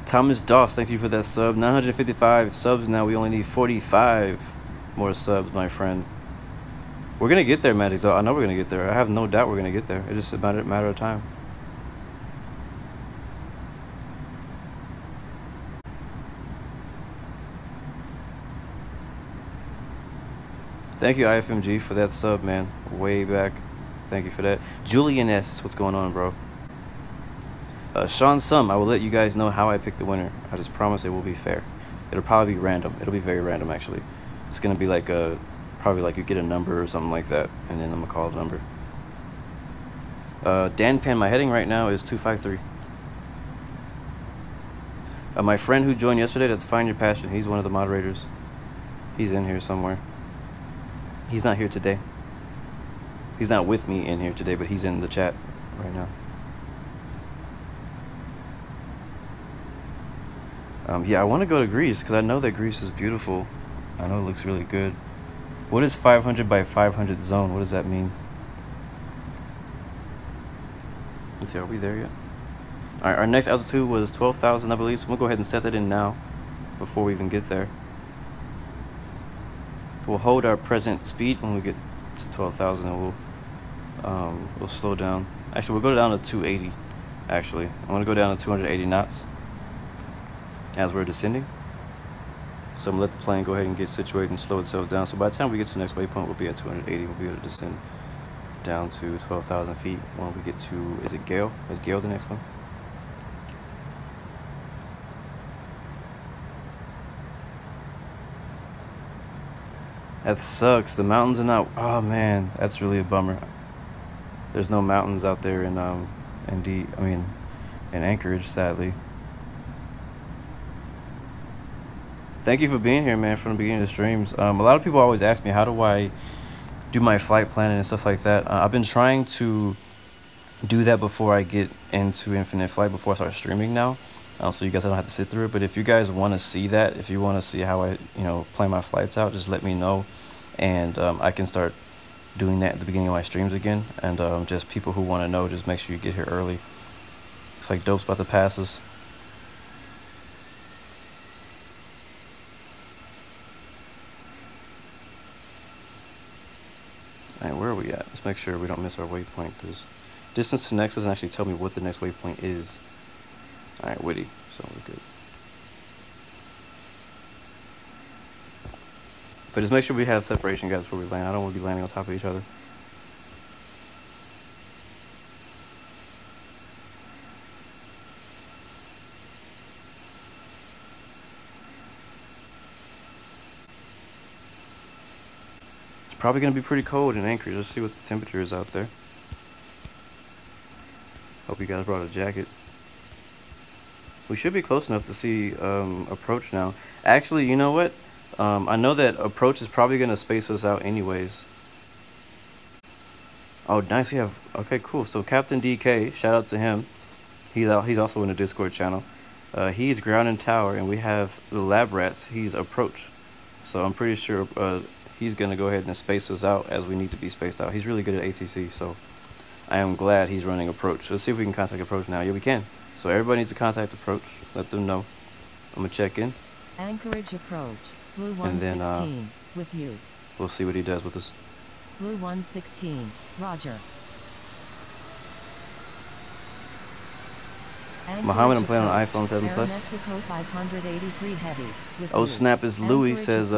Thomas Doss, thank you for that sub. 955 subs now. We only need 45 more subs, my friend. We're going to get there, Magic. I know we're going to get there. I have no doubt we're going to get there. It's just a matter of time. Thank you, IFMG, for that sub, man. Way back. Thank you for that. Julian S, what's going on, bro? Sean Sum, I will let you guys know how I pick the winner. I just promise it will be fair. It'll probably be random. It'll be very random, actually. It's gonna be like probably like you get a number or something like that, and then I'm gonna call the number. Dan Pan, my heading right now is 253. My friend who joined yesterday, that's Find Your Passion. He's one of the moderators. He's in here somewhere. He's not here today. He's not with me in here today, but he's in the chat right now. Yeah, I want to go to Greece because I know that Greece is beautiful. I know it looks really good. What is 500 by 500 zone? What does that mean? Let's see, are we there yet? Alright, our next altitude was 12,000, I believe, so we'll go ahead and set that in now before we even get there. We'll hold our present speed when we get to 12,000, and we'll slow down. Actually, we'll go down to 280. actually. I'm going to go down to 280 knots as we're descending. So I'm going to let the plane go ahead and get situated and slow itself down. So by the time we get to the next waypoint, we'll be at 280. We'll be able to descend down to 12,000 feet when we get to, is it Gale? Is Gale the next one? That sucks. The mountains are not. Oh man, that's really a bummer. There's no mountains out there in in Anchorage, sadly. Thank you for being here, man, from the beginning of the streams. A lot of people always ask me, how do I do my flight planning and stuff like that? I've been trying to do that before I get into Infinite Flight, before I start streaming now. So you guys don't have to sit through it. But if you guys want to see that, if you want to see how I, plan my flights out, just let me know. And I can start doing that at the beginning of my streams again. And just people who want to know, just make sure you get here early. Looks like Dope's about to pass us. Alright, where are we at? Let's make sure we don't miss our waypoint, because distance to next doesn't actually tell me what the next waypoint is. Alright, Witty, so we're good. But just make sure we have separation, guys, before we land. I don't want to be landing on top of each other. It's probably going to be pretty cold in Anchorage. Let's see what the temperature is out there. Hope you guys brought a jacket. We should be close enough to see approach now. Actually, you know what? I know that approach is probably going to space us out anyways. Oh, nice. We have... Okay, cool. So Captain DK, shout out to him. He's also in the Discord channel. He's ground and tower, and we have the lab rats. He's approach. So I'm pretty sure he's going to go ahead and space us out as we need to be spaced out. He's really good at ATC, so I am glad he's running approach. Let's see if we can contact approach now. Yeah, we can. So everybody needs to contact approach. Let them know. I'm going to check in. Anchorage approach. Blue 116 with you. We'll see what he does with us. Blue 116. Roger. Muhammad, I'm playing on iPhone 7 Plus. Oh snap, is Louis says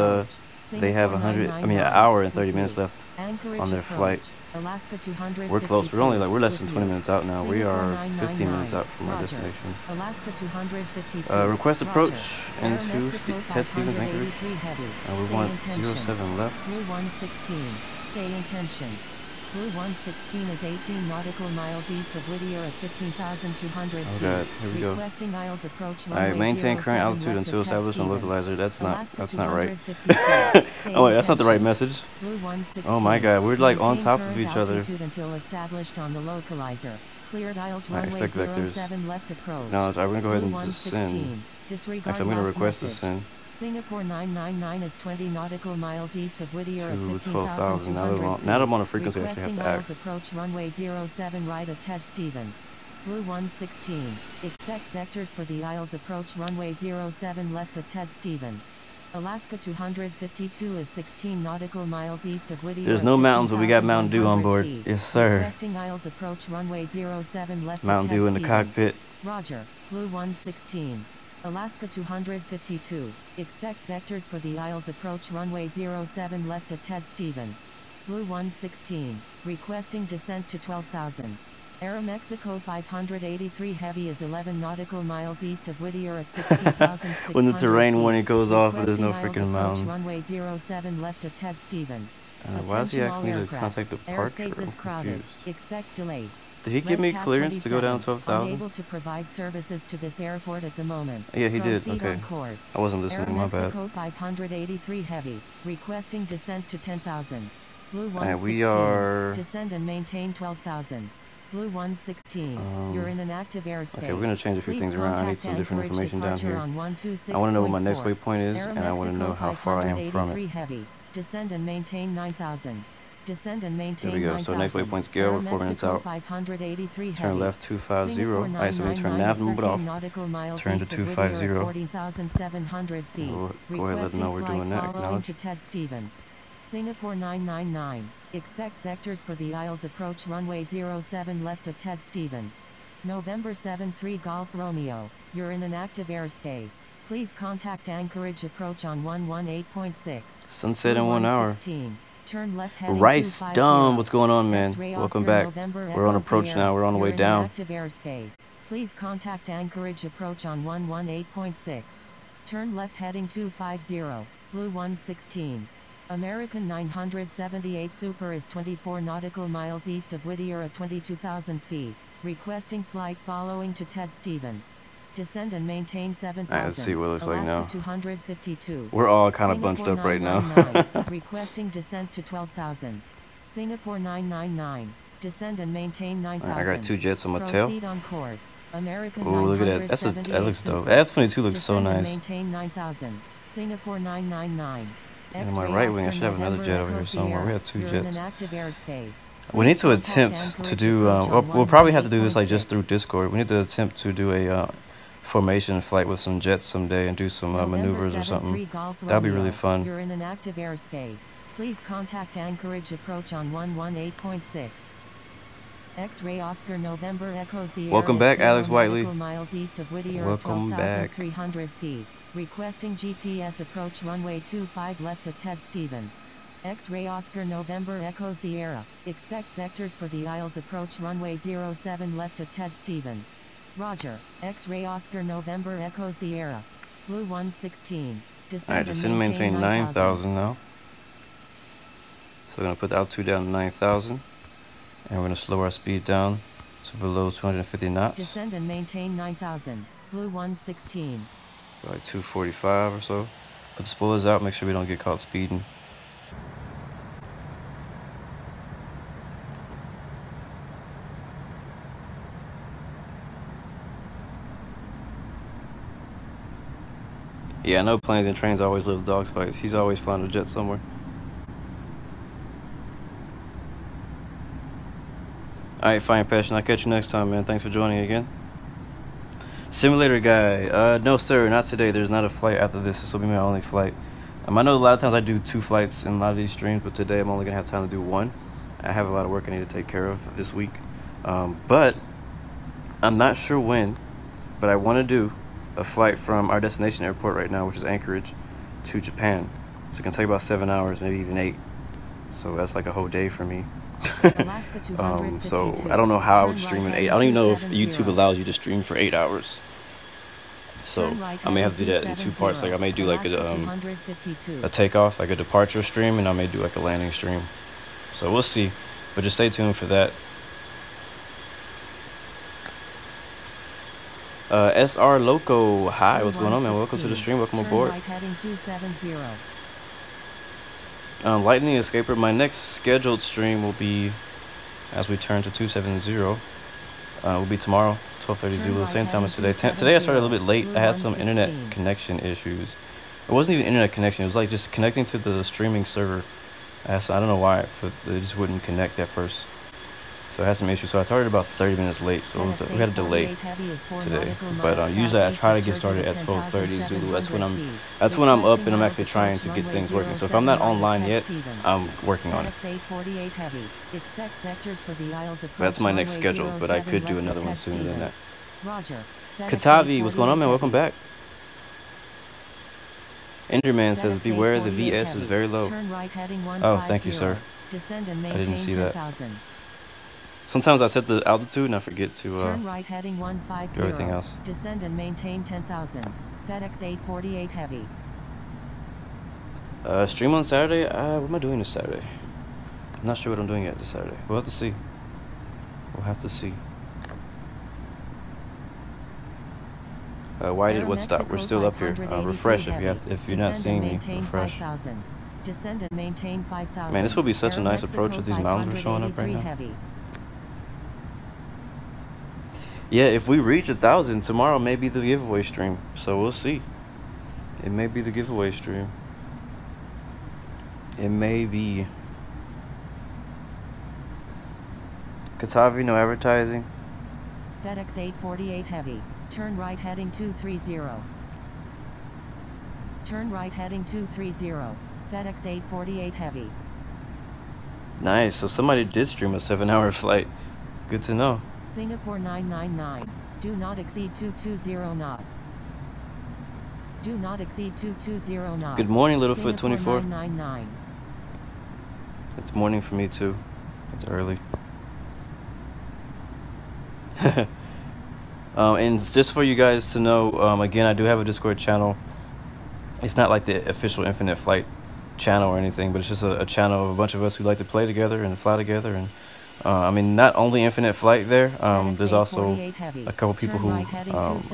they have an hour and 30 minutes left on their flight. Alaska 252. We're close. We're less than 20 minutes out now. We are 15 minutes out from our destination. Alaska 252. Request approach into Ted Stevens Anchorage. We want 07 left. Blue 116. Say intentions. Blue 116 is 18 nautical miles east of Whittier at 15,200 feet. Oh god, here we go. Requesting Isles approach. Alright, maintain current altitude until established on localizer. That's not right. Oh wait, that's not the right message. Oh my god, we're like on top of each other. Until established on the localizer. Cleared Isles runway expect vectors. 07 left approach. No, I'm gonna go ahead and descend. Actually, I'm gonna request descend. Singapore 999 is 20 nautical miles east of Whittier at 15,000. Now that I'm on a frequency, I actually have to ask. Approach runway 07 right at Ted Stevens. Blue 116. Expect vectors for the Isles approach runway 07 left at Ted Stevens. Alaska 252 is 16 nautical miles east of Whittier. There's no mountains, but we got Mountain Dew on board. Yes, sir. Requesting Isles approach runway 07 left Mountain Dew in the cockpit. Roger. Blue 116. Alaska 252. Expect vectors for the Isles approach runway 07 left at Ted Stevens. Blue 116. Requesting descent to 12,000. Aeromexico 583 Heavy is 11 nautical miles east of Whittier at 16,600 when the terrain warning goes off, but there's no Requesting freaking Isles mountains. approach runway 07 left at Ted Stevens. Why does he ask me to Attention all contact the aircraft. departure? Airspace is I'm crowded. confused. Expect delays. Did he give me clearance to go down 12,000? Unable to provide services to this airport at the moment. Yeah, he did. Proceed Okay. on course. I wasn't listening. My bad. Aeromexico 583 Heavy. Requesting descent to 10,000. Blue 116. And we are... Descend and maintain 12,000. Blue 116. You're in an active airspace. Okay, we're going to change a few things around. I need some different Anchorage information down here. on I want to know what my next waypoint is, and I want to know how far I am from it. Heavy. Descend and maintain 9,000. Descend and maintain. There we go. So next waypoint's Gale. We're 4 minutes out. Turn left 250. Alright, so we turn nav and move it off. Turn to 250. We'll go ahead and let them know we're doing that. Acknowledge. To Ted Stevens. Singapore 999. Expect vectors for the Isles approach runway 07 left of Ted Stevens. November 73 Golf Romeo, you're in an active airspace. Please contact Anchorage approach on 118.6. Sunset in 1 hour. 16. Turn left heading Rice 250. Dumb, what's going on, man? X-ray Welcome Oscar back. November We're on Echo approach Sierra. now. We're on the You're way in down. an active airspace. Please contact Anchorage approach on 118.6. Turn left heading 250. Blue 116. American 978 Super is 24 nautical miles east of Whittier at 22,000 feet. Requesting flight following to Ted Stevens. Descend and maintain 7,000. Alright, let's see what it looks like now. Alaska 252. We're all kind of Singapore bunched up right now. 999. Requesting descent to 12,000. Singapore 999. Descend and maintain 9,000. I got 2 jets on my tail. Proceed on course. American Oh, look at that. That looks dope. F-22 looks so Descend and nice. maintain 9,000. Singapore 999. And on my right wing, I should have another jet over here somewhere. We have 2 You're in jets. an active airspace. We need to Please contact attempt to Anchorage do, approach on we'll probably have to do this like 118.6. just through Discord. We need to attempt to do a formation flight with some jets someday and do some maneuvers or something. That'd be really fun. You're in an active airspace. Please contact Anchorage approach on 118.6. X-ray Oscar November Echo Sierra. Welcome back, is 0 Alex Whiteley. nautical miles east of Whittier at Welcome back. 12,300 feet. Requesting GPS approach runway 25 left at Ted Stevens. X-ray Oscar November Echo Sierra. Expect vectors for the Isles approach runway 07 left at Ted Stevens. Roger. X-ray Oscar November Echo Sierra. Blue 116. Alright, descend and maintain 9,000 now. So we're going to put the altitude down to 9,000. And we're going to slow our speed down to below 250 knots. Descend and maintain 9,000. Blue 116. Like 245 or so. Put the spoilers out, make sure we don't get caught speeding. Yeah, I know planes and trains always live dogs fights. He's always flying a jet somewhere. Alright, fine, Passion. I'll catch you next time, man. Thanks for joining again. Simulator guy. No, sir, not today. There's not a flight after this. This will be my only flight. I know a lot of times I do 2 flights in a lot of these streams, but today I'm only going to have time to do 1. I have a lot of work I need to take care of this week. But I'm not sure when, but I want to do a flight from our destination airport right now, which is Anchorage, to Japan. It's going to take about 7 hours, maybe even 8. So that's like a whole day for me. So I don't know how I would stream in 8. I don't even know if YouTube allows you to stream for 8 hours. So I may have to do that in 2 parts. Like I may do like a takeoff, like a departure stream, and I may do like a landing stream. So we'll see. But just stay tuned for that. SR Loco, hi, what's going on, man? Welcome to the stream, welcome aboard. Lightning Escaper, my next scheduled stream will be, as we turn to 270, will be tomorrow, 12:30 Zulu, same time as today. Today I started a little bit late. I had some internet connection issues. It wasn't even internet connection, it was like just connecting to the streaming server. I don't know why, but it just wouldn't connect at first. So I had some issues, so I started about 30 minutes late, so we had a delay today. But usually I try to get started at 12:30 Zulu. That's when I'm up and I'm actually trying to get things working. So if I'm not online yet, I'm working on it. That's my next schedule, but I could do another one sooner than that. Katavi, what's going on, man? Welcome back. Enderman says, beware, the VS is very low. Oh, thank you, sir. I didn't see that. Sometimes I set the altitude and I forget to turn right heading 150. do everything else. Descend and maintain 10,000. FedEx 848 heavy. Stream on Saturday? What am I doing this Saturday? I'm not sure what I'm doing yet this Saturday. We'll have to see. We'll have to see. Why did what stop? We're still up here. Refresh if you're not seeing me. Refresh. Descend and maintain 5,000. Man, this will be such a nice approach with these mountains are showing up right now. Heavy. Yeah, if we reach 1,000, tomorrow may be the giveaway stream. So we'll see. It may be the giveaway stream. It may be. Katavi, no advertising. FedEx 848 heavy. Turn right heading 230. Turn right heading 230. FedEx 848 heavy. Nice. So somebody did stream a 7-hour flight. Good to know. Singapore 999. Do not exceed 220 knots. Do not exceed 220 knots. Good morning, Littlefoot Singapore 24. 999. It's morning for me too. It's early. And just for you guys to know, again, I do have a Discord channel. It's not like the official Infinite Flight channel or anything, but it's just a channel of a bunch of us who like to play together and fly together. And I mean, not only Infinite Flight there, there's also a couple people who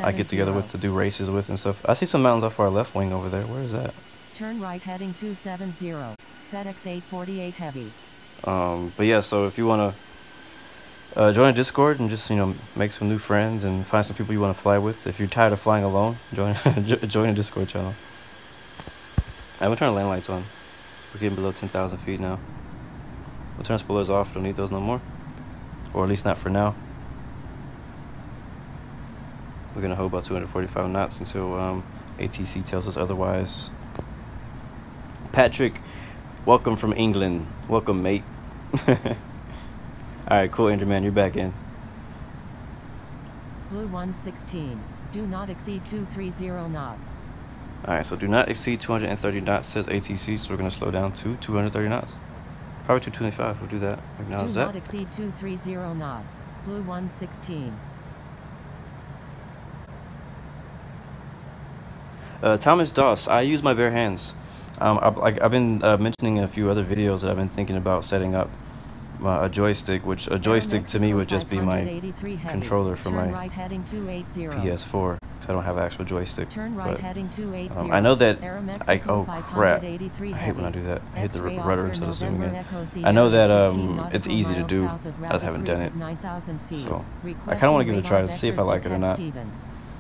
I get together with to do races with and stuff. I see some mountains off our left wing over there. Where is that? Turn right heading 270. FedEx 848 heavy. But yeah, so if you want to join a Discord and just, you know, make some new friends and find some people you want to fly with. If you're tired of flying alone, join join a Discord channel. I'm gonna turn the land lights on. We're getting below 10,000 feet now. We'll turn spoilers off. Don't need those no more, or at least not for now. We're gonna hold about 245 knots until ATC tells us otherwise. Patrick, welcome from England. Welcome, mate. Alright, cool, Andrew, man. You're back in. Blue 116. Do not exceed 230 knots. Alright, so do not exceed 230 knots, says ATC, so we're going to slow down to 230 knots. Probably 225, we'll do that. Acknowledge that. Do not exceed 230 knots. Blue 116. Thomas Doss, I use my bare hands. I've been mentioning in a few other videos that I've been thinking about setting up a joystick, which a joystick to me would just be my controller for my PS4, because I don't have an actual joystick. But I know that oh crap, I hate when I do that. I hit the rudder instead of zooming in. I know that it's easy to do. I just haven't done it, so I kind of want to give it a try to see if I like it or not.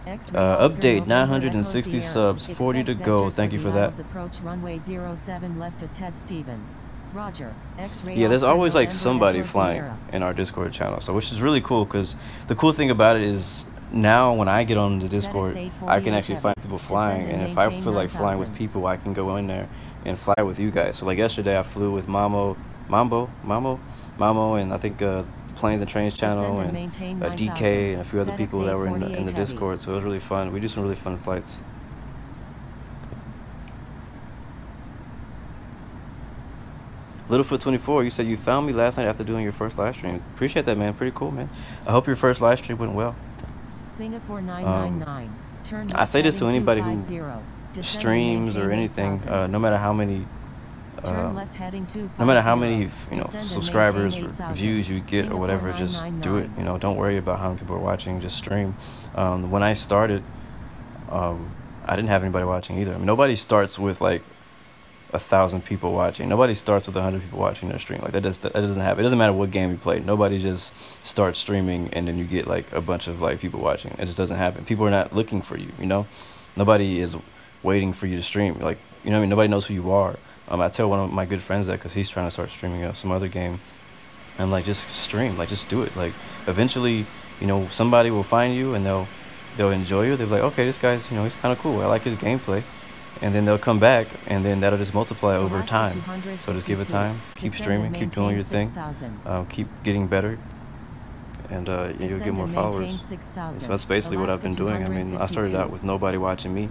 Update 960 subs, 40 to go. Thank you for that. Approach runway 07 left at Ted Stevens. Roger. Yeah, there's always like somebody flying in our Discord channel, so which is really cool, because the cool thing about it is now when I get on the Discord, I can actually find people flying, and if I feel like flying with people, I can go in there and fly with you guys. So like yesterday, I flew with Mambo, and I think Planes and Trains channel, and DK, and a few other people that were in the Discord. So it was really fun. We do some really fun flights. Littlefoot24, you said you found me last night after doing your first live stream. Appreciate that, man. Pretty cool, man. I hope your first live stream went well. Singapore 999. Turn I say this to anybody who streams or anything, no matter how many subscribers or views you get or whatever, just do it. You know, don't worry about how many people are watching. Just stream. When I started, I didn't have anybody watching either. I mean, nobody starts with like 1,000 people watching. Nobody starts with 100 people watching their stream. Like that doesn't happen. It doesn't matter what game you play. Nobody just starts streaming and then you get like a bunch of like people watching. It just doesn't happen. People are not looking for you. You know, nobody is waiting for you to stream. Like, you know what I mean? Nobody knows who you are. I tell one of my good friends that because he's trying to start streaming up some other game. And like, just stream. Like, just do it. Like, eventually, you know, somebody will find you and they'll enjoy you. They'll be like, okay, this guy's, you know, he's kind of cool. I like his gameplay. And then they'll come back, and then that'll just multiply over time. So just give it time, keep streaming, keep doing your thing, keep getting better, and you'll get more followers. And so that's basically what I've been doing. I mean, I started out with nobody watching me,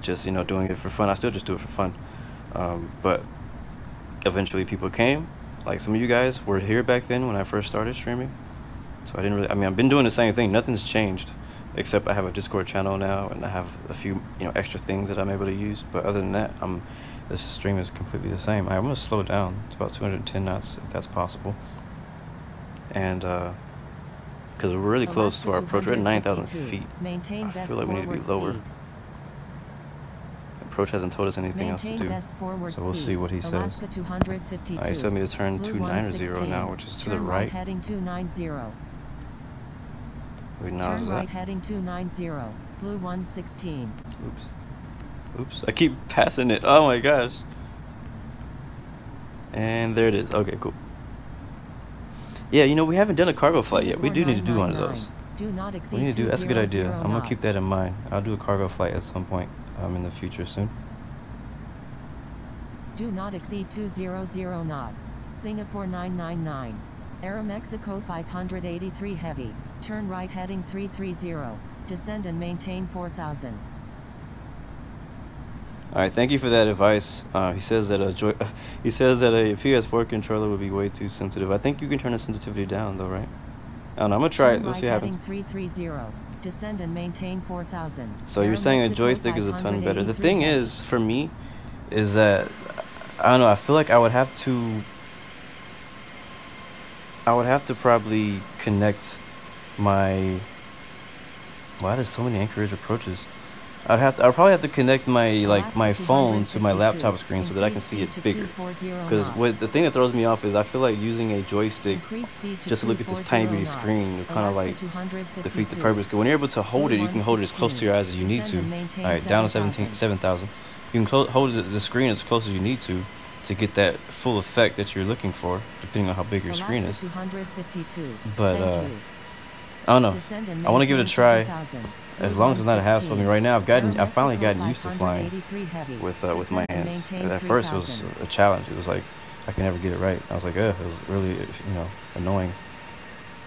just, you know, doing it for fun. I still just do it for fun. But eventually people came, like some of you guys were here back then when I first started streaming. So I've been doing the same thing. Nothing's changed. Except I have a Discord channel now, and I have a few, you know, extra things that I'm able to use. But other than that, this stream is completely the same. I'm gonna slow it down to about 210 knots if that's possible. And because we're really close to our approach, we're at 9,000 feet. I feel like we need to be lower. Approach hasn't told us anything else to do, so we'll see what he says. He said me to turn 290 now, which is to the right. Turn right heading 290. Blue 116. Oops. I keep passing it. Oh my gosh. And there it is. Okay, cool. Yeah, you know, we haven't done a cargo flight yet. We do need to do one of those. We need to do. That's a good idea. I'm gonna keep that in mind. I'll do a cargo flight at some point in the future soon. Do not exceed 200 knots. Singapore 999. Aeromexico 583 Heavy, turn right heading 330, descend and maintain 4000. All right, thank you for that advice. He says that a PS4 controller would be way too sensitive. I think you can turn the sensitivity down though, right? I don't know. I'm gonna try it. We'll see what happens. 330, descend and maintain 4000. So you're saying a joystick is a ton better. The thing is, for me, is that I don't know. I feel like I would have to probably connect my. Why there's so many Anchorage approaches? I'd probably have to connect my phone to my laptop screen so that I can see it bigger. Because the thing that throws me off is I feel like using a joystick just to look at this tiny bitty screen will kind of like defeat the purpose. Because when you're able to hold it, you can hold it as close to your eyes as you need to. All right, down to 7,000. You can hold the screen as close as you need to get that full effect that you're looking for, depending on how big your screen is. But I don't know. I want to give it a try. As long as it's not a hassle. I mean, right now I've finally gotten used to flying with my hands. And at first it was a challenge. It was like I could never get it right. I was like, it was really annoying.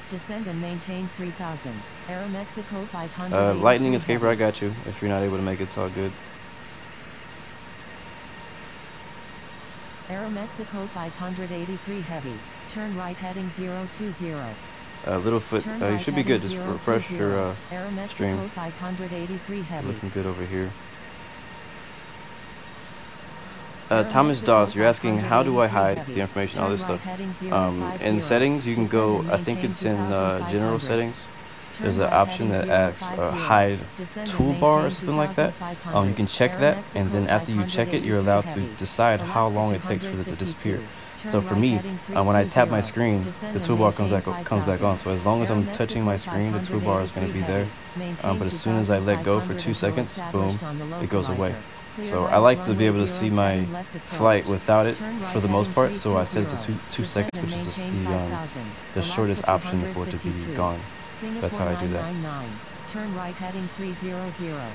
Descend and maintain 3000. Aeromexico 500. Lightning escaper, I got you. If you're not able to make it, it's all good. Aeromexico 583 Heavy, turn right heading 020. Littlefoot, you should be good. Just refresh your stream. 583 Heavy. Looking good over here. Thomas Dawes, you're asking how do I hide the information, all this stuff. In settings, you can go, I think it's in general settings. There's an option that asks hide toolbar or something like that. You can check that, and then after you check it, you're allowed to decide how long it takes for it to disappear. So for me, when I tap my screen, the toolbar comes back on. So as long as I'm touching my screen, the toolbar is going to be there. But as soon as I let go for 2 seconds, boom, it goes away. So I like to be able to see my flight without it for the most part. So I set it to 2 seconds, which is the shortest option for it to be gone. That's how I do that. Turn right heading 300.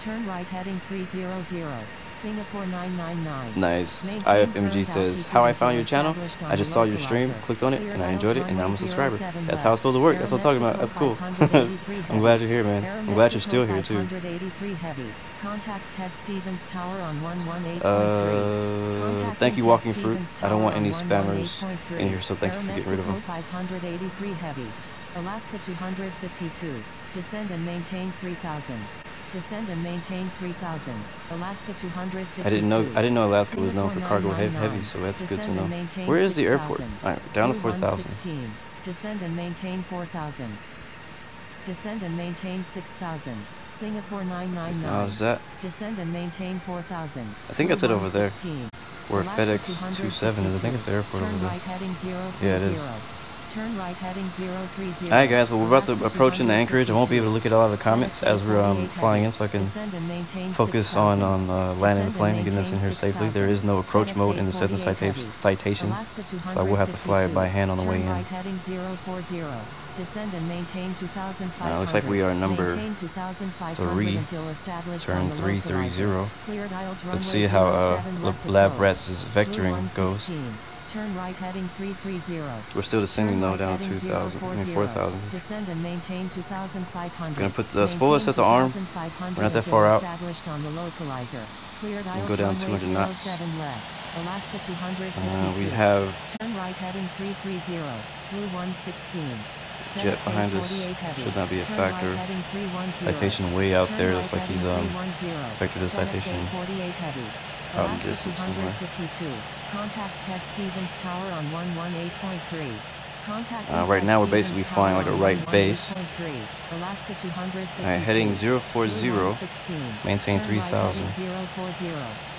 Turn right heading 300. Singapore 999. Nice. IFMG says, how I found your channel? I just saw your stream, clicked on it, and I enjoyed it, and now I'm a subscriber. That's how it's supposed to work. That's what I'm talking about. That's cool. I'm glad you're here, man. I'm glad you're still here, too. Thank you, Walking Fruit. I don't want any spammers in here, so thank you for getting rid of them. 583 Heavy. Alaska 252. Descend and maintain 3000. Descend and maintain 3000. Alaska 252. I didn't know Alaska was known for cargo heavy, so that's good to know. Where is the airport? Alright, down to 4,000. Descend and maintain 4000. Descend and maintain 6000. Singapore 999. How's that? Descend and maintain 4000. I think that's it over there. Where FedEx 27 is. I think it's the airport over there. Yeah, it is. Turn right heading 030. Alright guys, well we're about to approach into Anchorage. I won't be able to look at a lot of the comments as we're flying in, so I can focus on landing the plane and getting us in here safely. There is no approach mode in the Cessna Citation, so I will have to fly it by hand on the way in. Looks like we are number 3, turn 330. Let's see how Lab Rats' vectoring goes. Turn right heading 330. We're still descending though, down to 4,000. Descend and maintain 2,500. Gonna put the spoiler set to arm. We're not that far out. We go down 200 knots. Alaska 252. We have turn right heading 330. Blue 116. Jet behind us. Should not be a factor. Citation way out there. Looks like he's vectored the citation. Distance somewhere. Contact Ted Stevens Tower on 118.3. Right now we're basically flying like a right base. Alaska 252. Alright, heading 040. Maintain 3,000.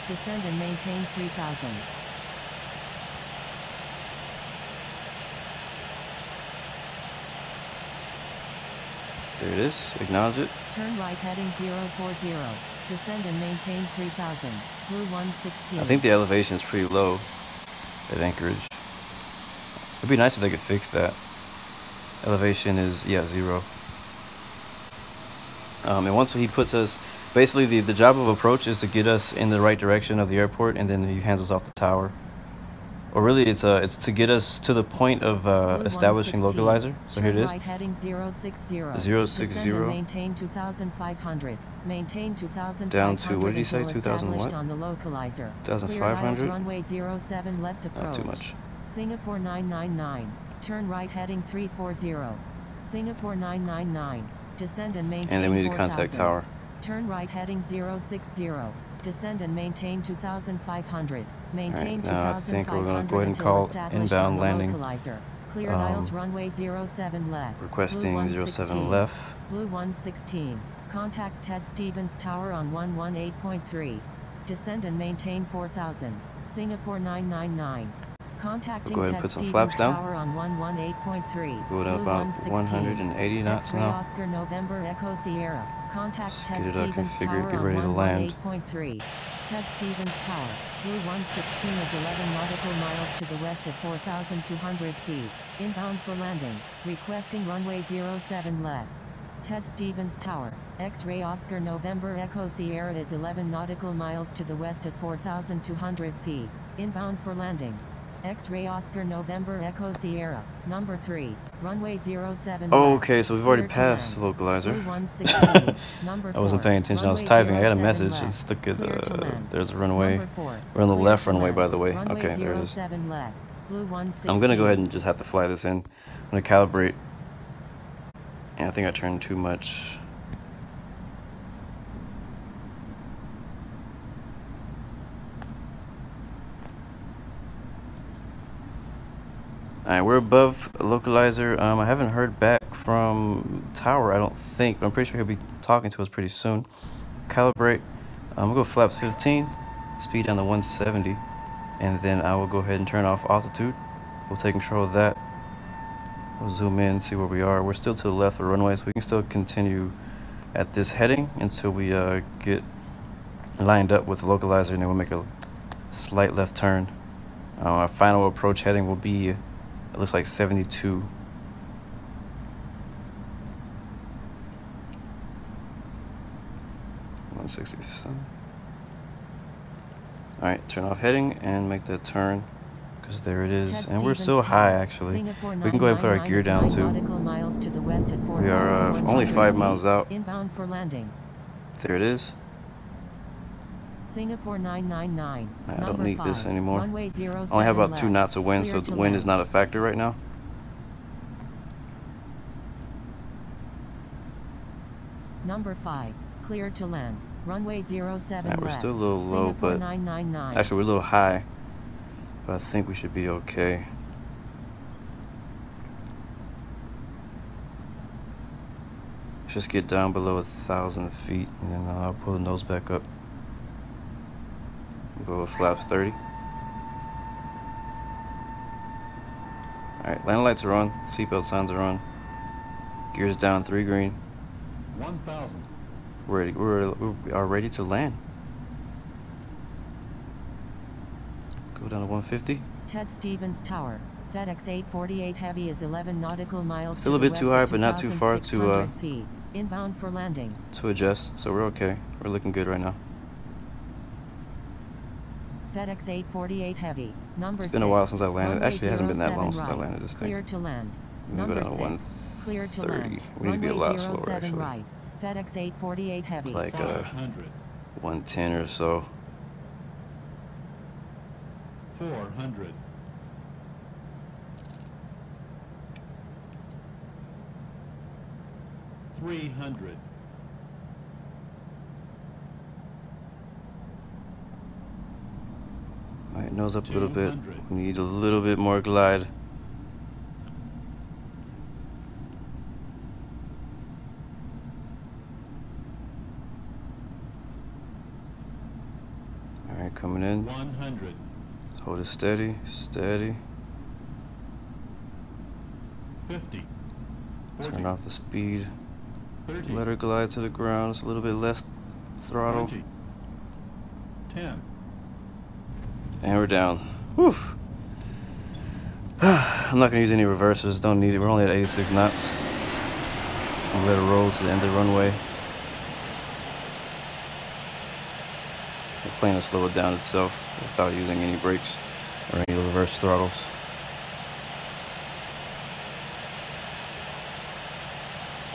Descend and maintain 3,000. There it is. Acknowledge it. Turn right heading 040. Descend and maintain 3,000. Blue 116. I think the elevation is pretty low at Anchorage. It'd be nice if they could fix that. Elevation is, 0. And once he puts us, basically the job of approach is to get us in the right direction of the airport, and then he hands us off the tower. Or really, it's to get us to the point of establishing localizer. So here it is. Right heading 060. 060. Maintain 2,500. Maintain 2,500. Down to, what did he say? 2,000 what? On the localizer. 2,500. Runway 07 left approach. Not too much. Singapore 999. Turn right heading 340. Singapore 999. Descend and maintain. And then we need to contact tower. Turn right heading 060. Descend and maintain 2,500. Maintain 2,500. Now I think we're going to go ahead and call inbound landing. Clear dials runway 07 left. Requesting 07 left. Blue 116. Contact Ted Stevens Tower on 118.3. Descend and maintain 4,000. Singapore 999. Contacting we'll go ahead and put some flaps down. Tower on 118.3. Going up about 180 knots now. Oscar November Echo Sierra. Contact Ted get it Stevens configured, Tower get ready to on land. 118.3. Ted Stevens Tower. Blue 116 is 11 nautical miles to the west at 4,200 feet. Inbound for landing. Requesting runway 07 left. Ted Stevens Tower. X-ray Oscar November Echo Sierra is 11 nautical miles to the west at 4,200 feet. Inbound for landing. X-ray Oscar November Echo Sierra, number 3, runway 07. Okay, so we've already passed the localizer. I wasn't paying attention, I was typing. I got a message. Let's look at there's a runway. We're on the left runway, by the way. Okay, there it is. I'm gonna go ahead and just have to fly this in. I'm gonna calibrate. And I think I turned too much. Alright, we're above localizer. I haven't heard back from tower, I don't think, but I'm pretty sure he'll be talking to us pretty soon. Calibrate. I'm gonna go flaps 15, speed down to 170, and then I will go ahead and turn off altitude. We'll take control of that. We'll zoom in, see where we are. We're still to the left of the runway, so we can still continue at this heading until we get lined up with the localizer, and then we'll make a slight left turn. Our final approach heading will be, it looks like 72. Alright, turn off heading and make that turn, because there it is. And we're still high, actually. We can go ahead and put our gear down too. We are only 5 miles out. Inbound for landing. There it is. Singapore 999. I don't need this anymore. I only have about 2 knots of wind, so the wind is not a factor right now. Number 5. Clear to land. Runway 07 left. We're still a little low, but actually we're a little high. But I think we should be okay. Just get down below 1,000 feet, and then I'll pull the nose back up. Go with flaps 30. Alright, landing lights are on, seatbelt signs are on. Gears down, 3 green. 1,000. We are ready to land. Go down to 150. Ted Stevens Tower. FedEx 848 Heavy is 11 nautical miles. Still a bit too high, but not too far to feet. Inbound for landing. To adjust, so we're okay. We're looking good right now. FedEx 848 Heavy. Number 6. It's been a while since I landed. Actually, it hasn't been that long since I landed this thing. Clear to land. I'm gonna go down to 130. We need to be a lot slower, actually. Right. FedEx 848 Heavy. Like 110 or so. 400. 300. Alright, nose up a little bit. We need a little bit more glide. Alright, coming in. 100. Hold it steady, steady. 50. 40, Turn off the speed. 30, Let her glide to the ground. It's a little bit less throttle. 20, 10. And we're down. Whew. I'm not going to use any reversers. Don't need it. We're only at 86 knots. I'll let it roll to the end of the runway. The plane will slow it down itself without using any brakes. or any reverse throttles.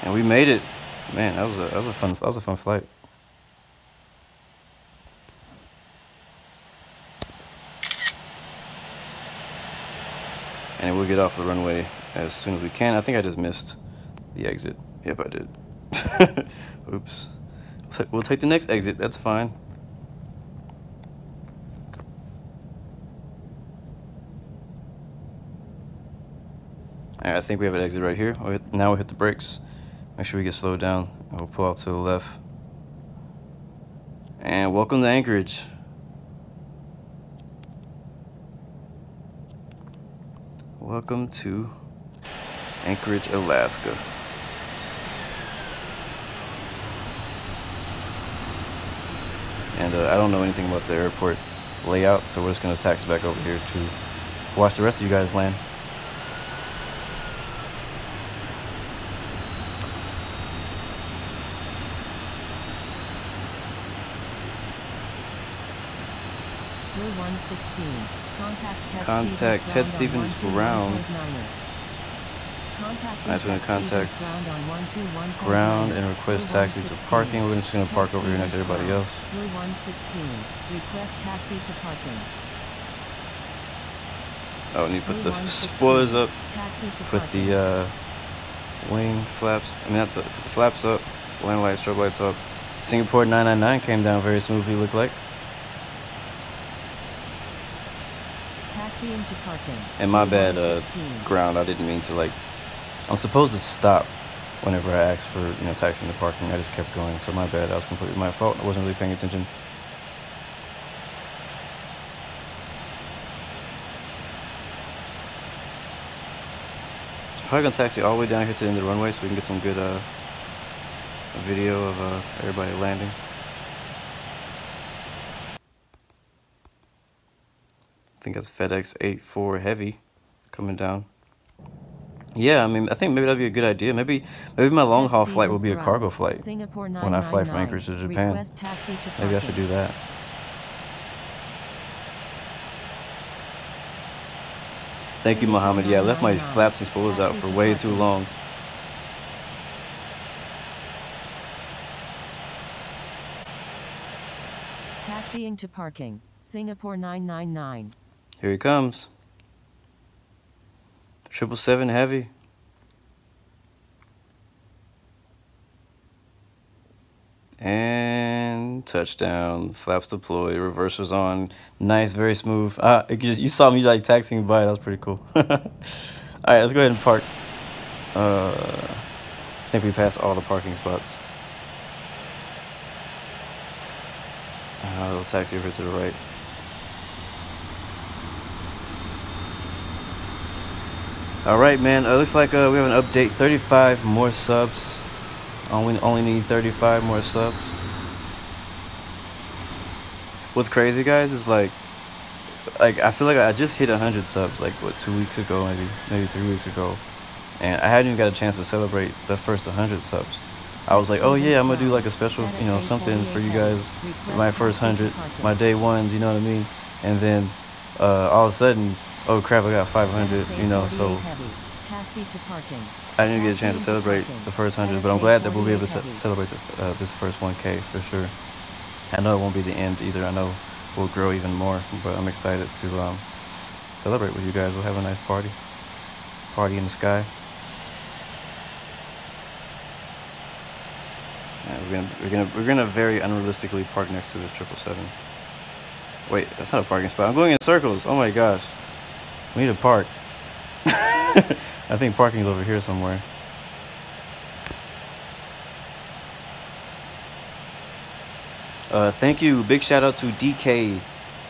And we made it. Man, that was a fun flight. And we'll get off the runway as soon as we can. I think I just missed the exit. Yep, I did. Oops. We'll take the next exit. That's fine. Alright, I think we have an exit right here. Now we'll hit the brakes. Make sure we get slowed down. We'll pull out to the left. And welcome to Anchorage. Welcome to Anchorage, Alaska. And I don't know anything about the airport layout, so we're just going to taxi back over here to watch the rest of you guys land. Blue 116. Contact Ted Stevens ground. Nice, we're going to contact ground and request taxi to parking. We're just going to park over here next to everybody else. Blue 116. Request taxi to parking. Oh, and you put the spoilers up. Put the wing flaps. I mean, not the, put the flaps up. Land lights, strobe lights up. Singapore 999 came down very smoothly, looked like. Taxiing to parking. And my bad, ground. I didn't mean to, like. I'm supposed to stop whenever I ask for, you know, taxiing to parking. I just kept going, so my bad. That was completely my fault. I wasn't really paying attention. Probably gonna taxi all the way down here to the end of the runway so we can get some good video of everybody landing. I think that's FedEx 84 Heavy coming down. Yeah, I mean, I think maybe that'd be a good idea. Maybe my long haul flight will be a cargo flight when I fly from Anchorage to Japan. Maybe I should do that. Thank you, Mohammed. Yeah, I left my flaps and spoilers out for way too long. Taxiing to parking. Singapore 999. Here he comes. 777 Heavy. And touchdown. Flaps deployed. Reversers on. Nice, very smooth. You saw me like taxiing by. That was pretty cool. All right, let's go ahead and park. I think we passed all the parking spots. We'll taxi over to the right. All right, man. Looks like we have an update. 35 more subs. Only need 35 more subs. What's crazy, guys, is like I feel like I just hit 100 subs like what 2 weeks ago, maybe 3 weeks ago, and I hadn't even got a chance to celebrate the first 100 subs. I was like, oh yeah, I'm gonna do like a special, you know, something for you guys, my first 100, my day ones, you know what I mean? And then all of a sudden, oh crap, I got 500, you know, so I didn't get a chance to celebrate the first 100, but I'm glad that we'll be able to celebrate this first 1K for sure. I know it won't be the end either. I know we'll grow even more, but I'm excited to celebrate with you guys. We'll have a nice party in the sky. And we're gonna very unrealistically park next to this 777. Wait, that's not a parking spot. I'm going in circles. Oh my gosh, we need to park. I think parking is over here somewhere. Thank you. Big shout out to DK.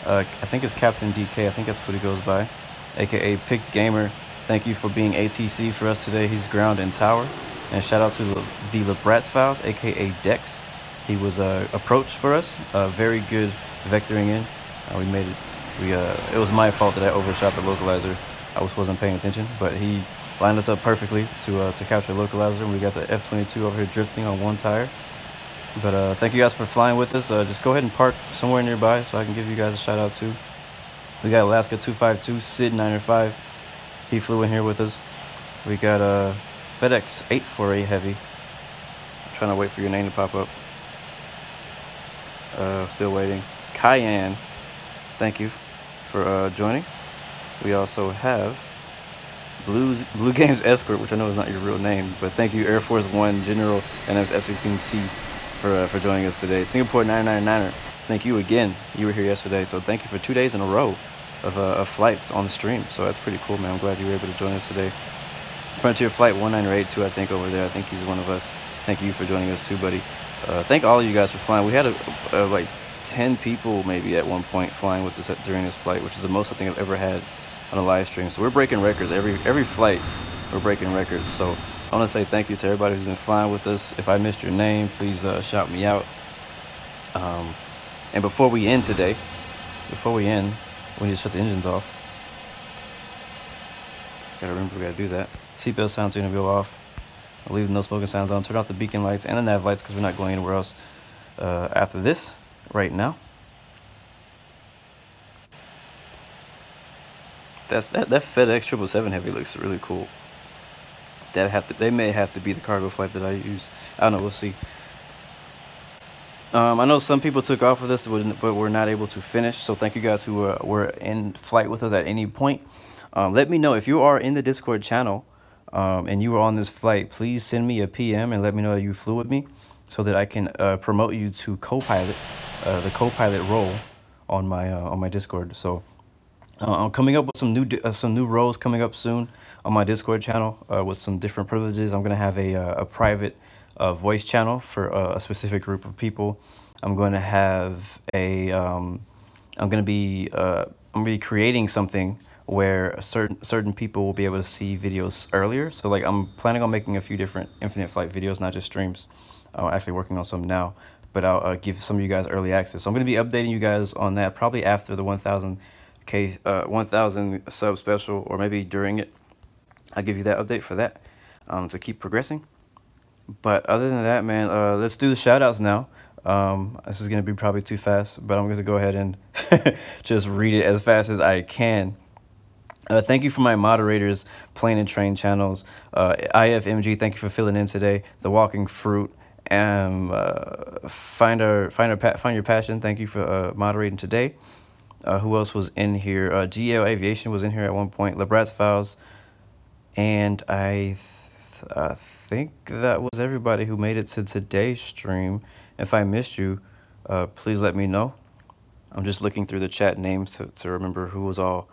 I think it's Captain DK. I think that's what he goes by, aka Picked Gamer. Thank you for being ATC for us today. He's ground and tower. And shout out to the Labratz Files, aka Dex. He was approached for us. Very good vectoring in. We made it. It was my fault that I overshot the localizer. I wasn't paying attention, but he lined us up perfectly to capture the localizer. And we got the F-22 over here drifting on one tire. But thank you guys for flying with us. Just go ahead and park somewhere nearby so I can give you guys a shout out too. We got Alaska 252, Sid 905. He flew in here with us. We got FedEx 848 Heavy. I'm trying to wait for your name to pop up. Still waiting. Cayenne, thank you for joining. We also have Blue Games Escort, which I know is not your real name, but thank you Air Force One General and F-16C for joining us today. Singapore 999er, thank you again. You were here yesterday, so thank you for 2 days in a row of flights on the stream. So that's pretty cool, man. I'm glad you were able to join us today. Frontier Flight 1982, I think, over there. I think he's one of us. Thank you for joining us too, buddy. Thank all of you guys for flying. We had like 10 people maybe at one point flying with us during this flight, which is the most I think I've ever had on a live stream. So we're breaking records every flight. We're breaking records. So I want to say thank you to everybody who's been flying with us. If I missed your name, please shout me out. And before we end today, we need to shut the engines off. Gotta remember we gotta do that. Seatbelt sounds are gonna go off. I'll leave the no smoking sounds on. Turn off the beacon lights and the nav lights because we're not going anywhere else after this right now. That FedEx 777 Heavy looks really cool. They may have to be the cargo flight that I use. I don't know. We'll see. I know some people took off with us, but were not able to finish. So thank you guys who were in flight with us at any point. Let me know if you are in the Discord channel and you were on this flight. Please send me a PM and let me know that you flew with me, so that I can promote you to co-pilot, the co-pilot role on my Discord. So I'm coming up with some new roles coming up soon on my Discord channel with some different privileges. I'm gonna have a private voice channel for a specific group of people. I'm going to have I'm gonna be creating something where certain people will be able to see videos earlier. So like I'm planning on making a few different Infinite Flight videos, not just streams. I'm actually working on some now, but I'll give some of you guys early access. So I'm going to be updating you guys on that probably after the 1,000 sub special, or maybe during it. I'll give you that update for that to keep progressing. But other than that, man, let's do the shout outs now. This is going to be probably too fast, but I'm going to go ahead and just read it as fast as I can. Thank you for my moderators, Plane and Train channels. IFMG, thank you for filling in today. The Walking Fruit, and Find Your Passion, thank you for moderating today. Who else was in here? GL Aviation was in here at one point. Lebrat's Files, and I think that was everybody who made it to today's stream. If I missed you, please let me know. I'm just looking through the chat names to remember who was all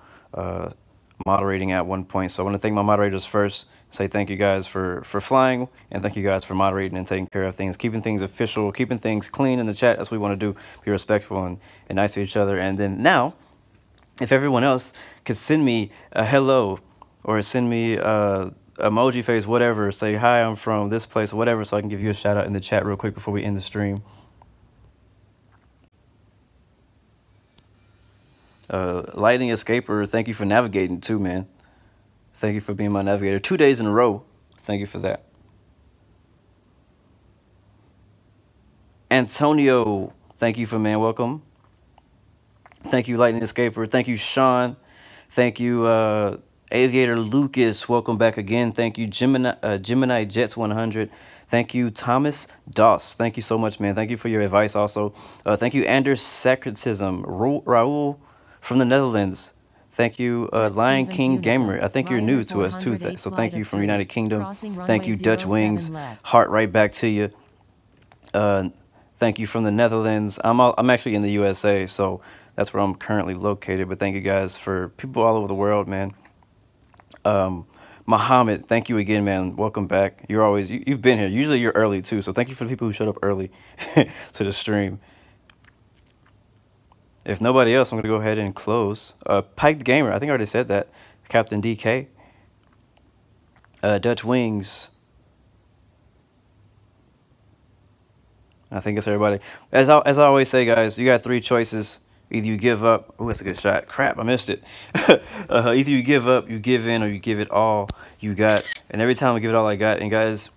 moderating at one point. So I want to thank my moderators first, say thank you guys for flying, and thank you guys for moderating and taking care of things, keeping things official, keeping things clean in the chat. That's what we want to do, be respectful and nice to each other. And then now, if everyone else could send me a hello, or send me emoji face, whatever, say hi, I'm from this place, whatever, so I can give you a shout out in the chat real quick before we end the stream. Lightning Escaper, thank you for navigating too, man. Thank you for being my navigator 2 days in a row. Thank you for that. Antonio, thank you for welcome. Thank you, Lightning Escaper. Thank you, Sean. Thank you, Aviator Lucas. Welcome back again. Thank you, Gemini Jets 100. Thank you, Thomas Doss. Thank you so much, man. Thank you for your advice also. Thank you, Anders Sacratism. Raul from the Netherlands. Thank you, Lion King Gamer. I think you're new to us too, so thank you from United Kingdom. Thank you, Dutch Wings. Heart right back to you. Thank you from the Netherlands. I'm actually in the USA, so that's where I'm currently located. But thank you guys for people all over the world, man. Muhammad, thank you again, man. Welcome back. You've been here. Usually you're early too, so thank you for the people who showed up early to the stream. If nobody else, I'm going to go ahead and close. Pike the Gamer, I think I already said that. Captain DK. Dutch Wings. I think it's everybody. As I always say, guys, you got three choices. Either you give up. Oh, that's a good shot. Crap, I missed it. Either you give up, you give in, or you give it all you got. And every time I give it all I got. And guys,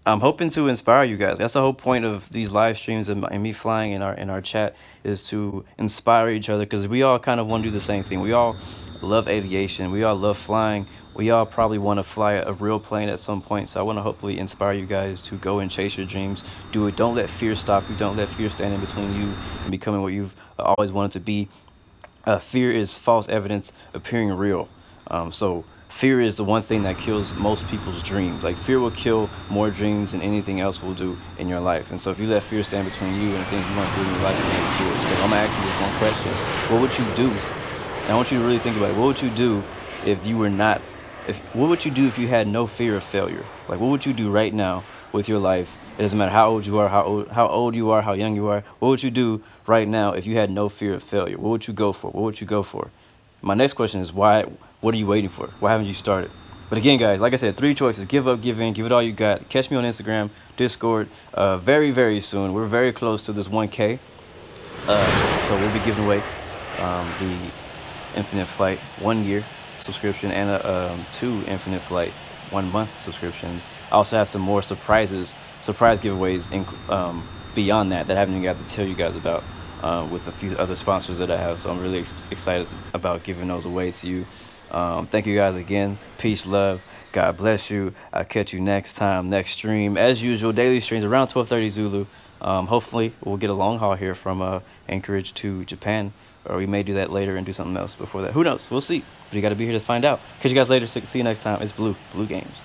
I'm hoping to inspire you guys. That's the whole point of these live streams and me flying in our chat, is to inspire each other, because we all kind of want to do the same thing. We all love aviation. We all love flying. We all probably want to fly a real plane at some point. So I want to hopefully inspire you guys to go and chase your dreams. Do it. Don't let fear stop you. Don't let fear stand in between you and becoming what you've always wanted to be. Fear is false evidence appearing real. So fear is the one thing that kills most people's dreams. Like, fear will kill more dreams than anything else will do in your life. And so if you let fear stand between you and the things you want to do in your life, you can't do it. So I'm gonna ask you this one question: what would you do? And I want you to really think about it. What would you do if you were not? What would you do if you had no fear of failure? Like, what would you do right now with your life? It doesn't matter how old you are, how old you are, how young you are. What would you do right now if you had no fear of failure? What would you go for? What would you go for? My next question is why? What are you waiting for? Why haven't you started? But again, guys, like I said, 3 choices: give up, give in, give it all you got. Catch me on Instagram, Discord, very, very soon. We're very close to this 1K. So we'll be giving away the Infinite Flight 1 year subscription and 2 Infinite Flight 1 month subscriptions. I also have some more surprise giveaways beyond that I haven't even got to tell you guys about, with a few other sponsors that I have. So I'm really excited about giving those away to you. Thank you guys again. Peace, love. God bless you. I'll catch you next time, next stream. As usual, daily streams around 12:30 Zulu. Hopefully we'll get a long haul here from Anchorage to Japan, or we may do that later and do something else before that. Who knows? We'll see. But you got to be here to find out. Catch you guys later. See you next time. It's Blue Games.